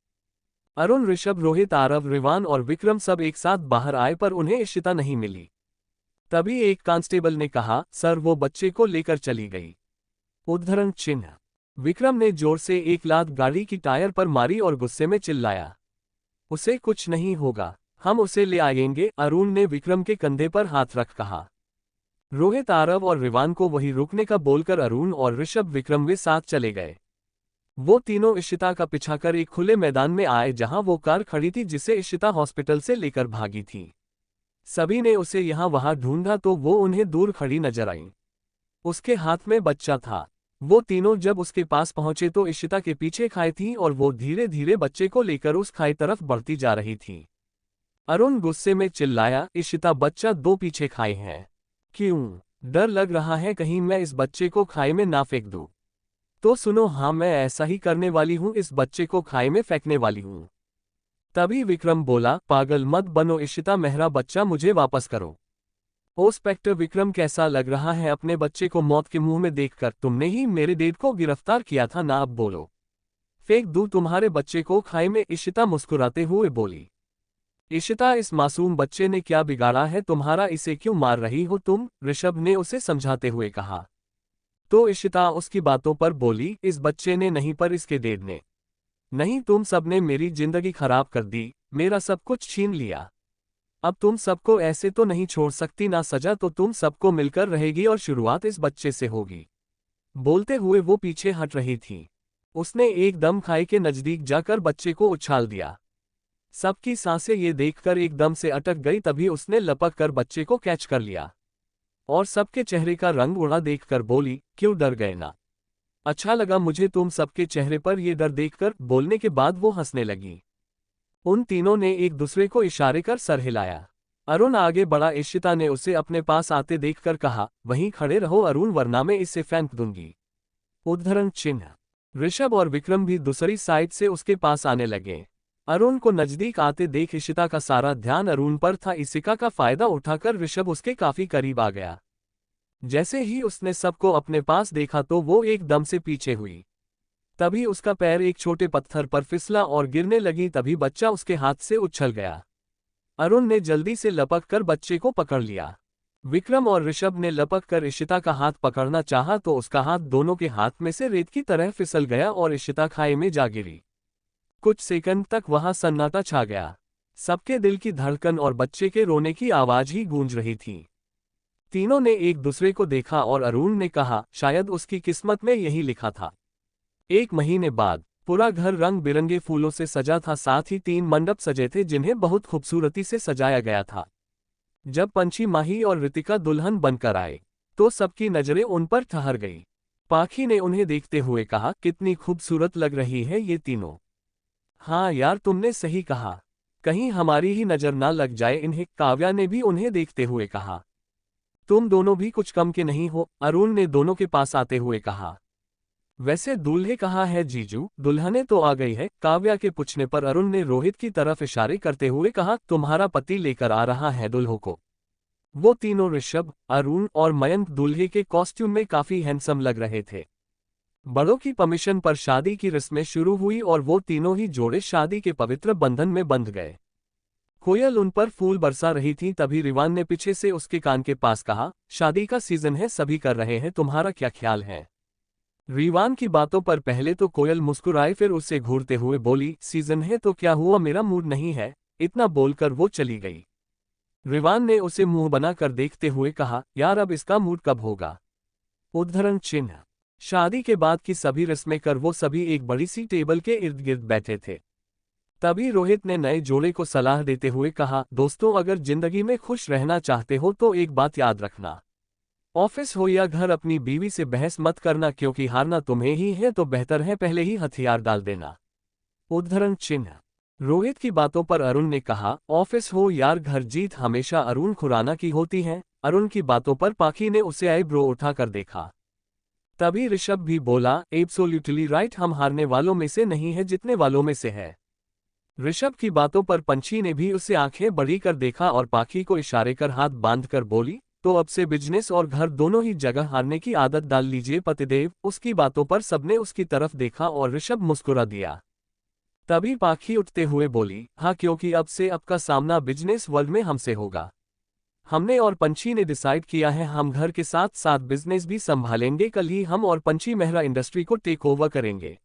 अरुण, ऋषभ, रोहित, आरव, रिवान और विक्रम सब एक साथ बाहर आए पर उन्हें इशिता नहीं मिली। तभी एक कांस्टेबल ने कहा, सर वो बच्चे को लेकर चली गई। उद्धरण चिन्ह। विक्रम ने जोर से एक लात गाड़ी की टायर पर मारी और गुस्से में चिल्लाया, उसे कुछ नहीं होगा, हम उसे ले आएंगे। अरुण ने विक्रम के कंधे पर हाथ रख कहा। रोहित, आरव और रिवान को वही रुकने का बोलकर अरुण और ऋषभ विक्रम वे साथ चले गए। वो तीनों इशिता का पीछा कर एक खुले मैदान में आए जहां वो कार खड़ी थी जिसे इशिता हॉस्पिटल से लेकर भागी थी। सभी ने उसे यहां वहां ढूंढा तो वो उन्हें दूर खड़ी नजर आई। उसके हाथ में बच्चा था। वो तीनों जब उसके पास पहुंचे तो इशिता के पीछे खाई थी और वो धीरे धीरे बच्चे को लेकर उस खाई तरफ बढ़ती जा रही थी। अरुण गुस्से में चिल्लाया, इशिता, बच्चा दो पीछे खाए हैं। क्यों? डर लग रहा है कहीं मैं इस बच्चे को खाई में ना फेंक दूं? तो सुनो, हाँ मैं ऐसा ही करने वाली हूं, इस बच्चे को खाई में फेंकने वाली हूं। तभी विक्रम बोला, पागल मत बनो इशिता, मेरा बच्चा मुझे वापस करो। इंस्पेक्टर विक्रम, कैसा लग रहा है अपने बच्चे को मौत के मुंह में देखकर? तुमने ही मेरे डेड को गिरफ्तार किया था ना, अब बोलो, फेंक दूं तुम्हारे बच्चे को खाई में? इशिता मुस्कुराते हुए बोली। इशिता, इस मासूम बच्चे ने क्या बिगाड़ा है तुम्हारा, इसे क्यों मार रही हो तुम? ऋषभ ने उसे समझाते हुए कहा। तो इशिता उसकी बातों पर बोली, इस बच्चे ने नहीं पर इसके डेड ने। नहीं, तुम सबने मेरी जिंदगी खराब कर दी, मेरा सब कुछ छीन लिया। अब तुम सबको ऐसे तो नहीं छोड़ सकती ना, सजा तो तुम सबको मिलकर रहेगी और शुरुआत इस बच्चे से होगी। बोलते हुए वो पीछे हट रही थी। उसने एकदम खाई के नजदीक जाकर बच्चे को उछाल दिया। सबकी सांसें ये देखकर एकदम से अटक गई। तभी उसने लपक कर बच्चे को कैच कर लिया और सबके चेहरे का रंग उड़ा देखकर बोली, क्यों डर गए ना? अच्छा लगा मुझे तुम सबके चेहरे पर ये डर देखकर। बोलने के बाद वो हंसने लगी। उन तीनों ने एक दूसरे को इशारे कर सर हिलाया। अरुण आगे बढ़ा। इशिता ने उसे अपने पास आते देखकर कहा, वहीं खड़े रहो अरुण, वरना मैं इसे फेंक दूंगी। उद्धरण चिन्ह। ऋषभ और विक्रम भी दूसरी साइड से उसके पास आने लगे। अरुण को नजदीक आते देख इशिता का सारा ध्यान अरुण पर था। इशिका का फायदा उठाकर ऋषभ उसके काफी करीब आ गया। जैसे ही उसने सबको अपने पास देखा तो वो एकदम से पीछे हुई। तभी उसका पैर एक छोटे पत्थर पर फिसला और गिरने लगी। तभी बच्चा उसके हाथ से उछल गया। अरुण ने जल्दी से लपक कर बच्चे को पकड़ लिया। विक्रम और ऋषभ ने लपक कर इशिता का हाथ पकड़ना चाहा तो उसका हाथ दोनों के हाथ में से रेत की तरह फिसल गया और इशिता खाई में जा गिरी। कुछ सेकंड तक वहां सन्नाटा छा गया। सबके दिल की धड़कन और बच्चे के रोने की आवाज ही गूंज रही थी। तीनों ने एक दूसरे को देखा और अरुण ने कहा, शायद उसकी किस्मत में यही लिखा था। एक महीने बाद पूरा घर रंग बिरंगे फूलों से सजा था। साथ ही 3 मंडप सजे थे जिन्हें बहुत खूबसूरती से सजाया गया था। जब पंछी, माही और ऋतिका दुल्हन बनकर आए तो सबकी नजरें उन पर ठहर गई। पाखी ने उन्हें देखते हुए कहा, कितनी खूबसूरत लग रही है ये तीनों। हाँ यार, तुमने सही कहा, कहीं हमारी ही नजर ना लग जाए इन्हें, काव्या ने भी उन्हें देखते हुए कहा। तुम दोनों भी कुछ कम के नहीं हो, अरुण ने दोनों के पास आते हुए कहा। वैसे दूल्हे कहाँ है जीजू? दुल्हने तो आ गई है, काव्या के पूछने पर अरुण ने रोहित की तरफ इशारे करते हुए कहा, तुम्हारा पति लेकर आ रहा है दुल्हों को। वो तीनों ऋषभ, अरुण और मयंक दूल्हे के कॉस्ट्यूम में काफी हैंडसम लग रहे थे। बड़ों की परमिशन पर शादी की रस्में शुरू हुई और वो तीनों ही जोड़े शादी के पवित्र बंधन में बंध गए। कोयल उन पर फूल बरसा रही थी, तभी रिवान ने पीछे से उसके कान के पास कहा, शादी का सीजन है, सभी कर रहे हैं, तुम्हारा क्या ख्याल है? रिवान की बातों पर पहले तो कोयल मुस्कुराई, फिर उसे घूरते हुए बोली, सीजन है तो क्या हुआ, मेरा मूड नहीं है। इतना बोलकर वो चली गई। रिवान ने उसे मुंह बनाकर देखते हुए कहा, यार अब इसका मूड कब होगा? उद्धरण चिन्ह। शादी के बाद की सभी रस्में कर वो सभी एक बड़ी सी टेबल के इर्द गिर्द बैठे थे। तभी रोहित ने नए जोड़े को सलाह देते हुए कहा, दोस्तों अगर जिंदगी में खुश रहना चाहते हो तो एक बात याद रखना, ऑफिस हो या घर अपनी बीवी से बहस मत करना, क्योंकि हारना तुम्हें ही है, तो बेहतर है पहले ही हथियार डाल देना। उद्धरण चिन्ह। रोहित की बातों पर अरुण ने कहा, ऑफिस हो यार घर, जीत हमेशा अरुण खुराना की होती है। अरुण की बातों पर पाखी ने उसे आईब्रो उठाकर देखा। तभी ऋषभ भी बोला, एब्सोल्युटली राइट, हम हारने वालों में से नहीं है, जीतने वालों में से है। ऋषभ की बातों पर पंछी ने भी उसे आंखें बड़ी कर देखा और पाखी को इशारे कर हाथ बांधकर बोली, तो अब से बिजनेस और घर दोनों ही जगह हारने की आदत डाल लीजिए पतिदेव। उसकी बातों पर सबने उसकी तरफ देखा और ऋषभ मुस्कुरा दिया। तभी पाखी उठते हुए बोली, हाँ, क्योंकि अब से आपका सामना बिजनेस वर्ल्ड में हमसे होगा। हमने और पंछी ने डिसाइड किया है, हम घर के साथ साथ बिजनेस भी संभालेंगे। कल ही हम और पंछी मेहरा इंडस्ट्री को टेक ओवर करेंगे।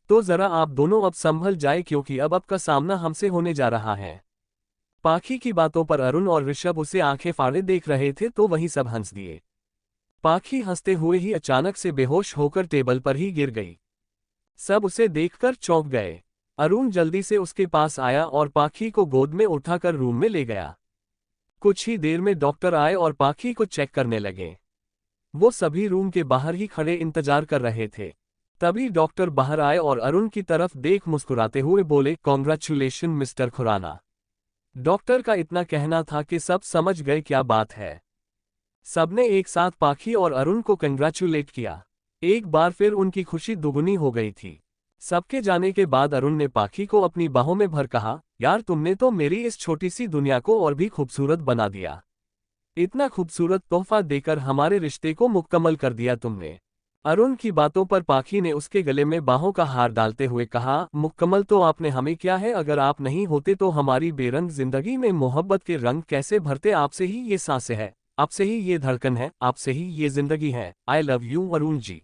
तो जरा आप दोनों अब संभल जाए, क्योंकि अब आपका सामना हमसे होने जा रहा है। पाखी की बातों पर अरुण और ऋषभ उसे आंखें फाड़े देख रहे थे, तो वहीं सब हंस दिए। पाखी हंसते हुए ही अचानक से बेहोश होकर टेबल पर ही गिर गई। सब उसे देखकर चौंक गए। अरुण जल्दी से उसके पास आया और पाखी को गोद में उठाकर रूम में ले गया। कुछ ही देर में डॉक्टर आए और पाखी को चेक करने लगे। वो सभी रूम के बाहर ही खड़े इंतजार कर रहे थे। तभी डॉक्टर बाहर आए और अरुण की तरफ देख मुस्कुराते हुए बोले, कॉन्ग्रेचुलेशन मिस्टर खुराना। डॉक्टर का इतना कहना था कि सब समझ गए क्या बात है। सबने एक साथ पाखी और अरुण को कंग्रेचुलेट किया। एक बार फिर उनकी खुशी दुगुनी हो गई थी। सबके जाने के बाद अरुण ने पाखी को अपनी बाहों में भर कहा, यार तुमने तो मेरी इस छोटी सी दुनिया को और भी खूबसूरत बना दिया। इतना खूबसूरत तोहफा देकर हमारे रिश्ते को मुकम्मल कर दिया तुमने। अरुण की बातों पर पाखी ने उसके गले में बाहों का हार डालते हुए कहा, मुकम्मल तो आपने हमें किया है, अगर आप नहीं होते तो हमारी बेरंग जिंदगी में मोहब्बत के रंग कैसे भरते। आपसे ही ये सांसें हैं, आपसे ही ये धड़कन है, आपसे ही ये जिंदगी है। I love you Arun ji.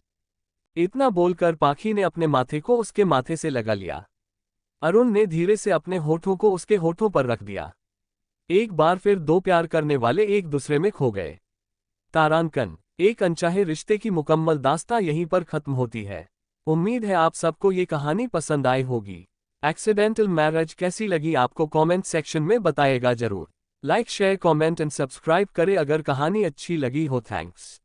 इतना बोलकर पाखी ने अपने माथे को उसके माथे से लगा लिया। अरुण ने धीरे से अपने होठों को उसके होठों पर रख दिया। एक बार फिर दो प्यार करने वाले एक दूसरे में खो गए। तारांकन। एक अनचाहे रिश्ते की मुकम्मल दास्तां यहीं पर खत्म होती है। उम्मीद है आप सबको ये कहानी पसंद आई होगी। एक्सीडेंटल मैरिज कैसी लगी आपको कमेंट सेक्शन में बताएगा जरूर। Like share comment and subscribe करें अगर कहानी अच्छी लगी हो। थैंक्स।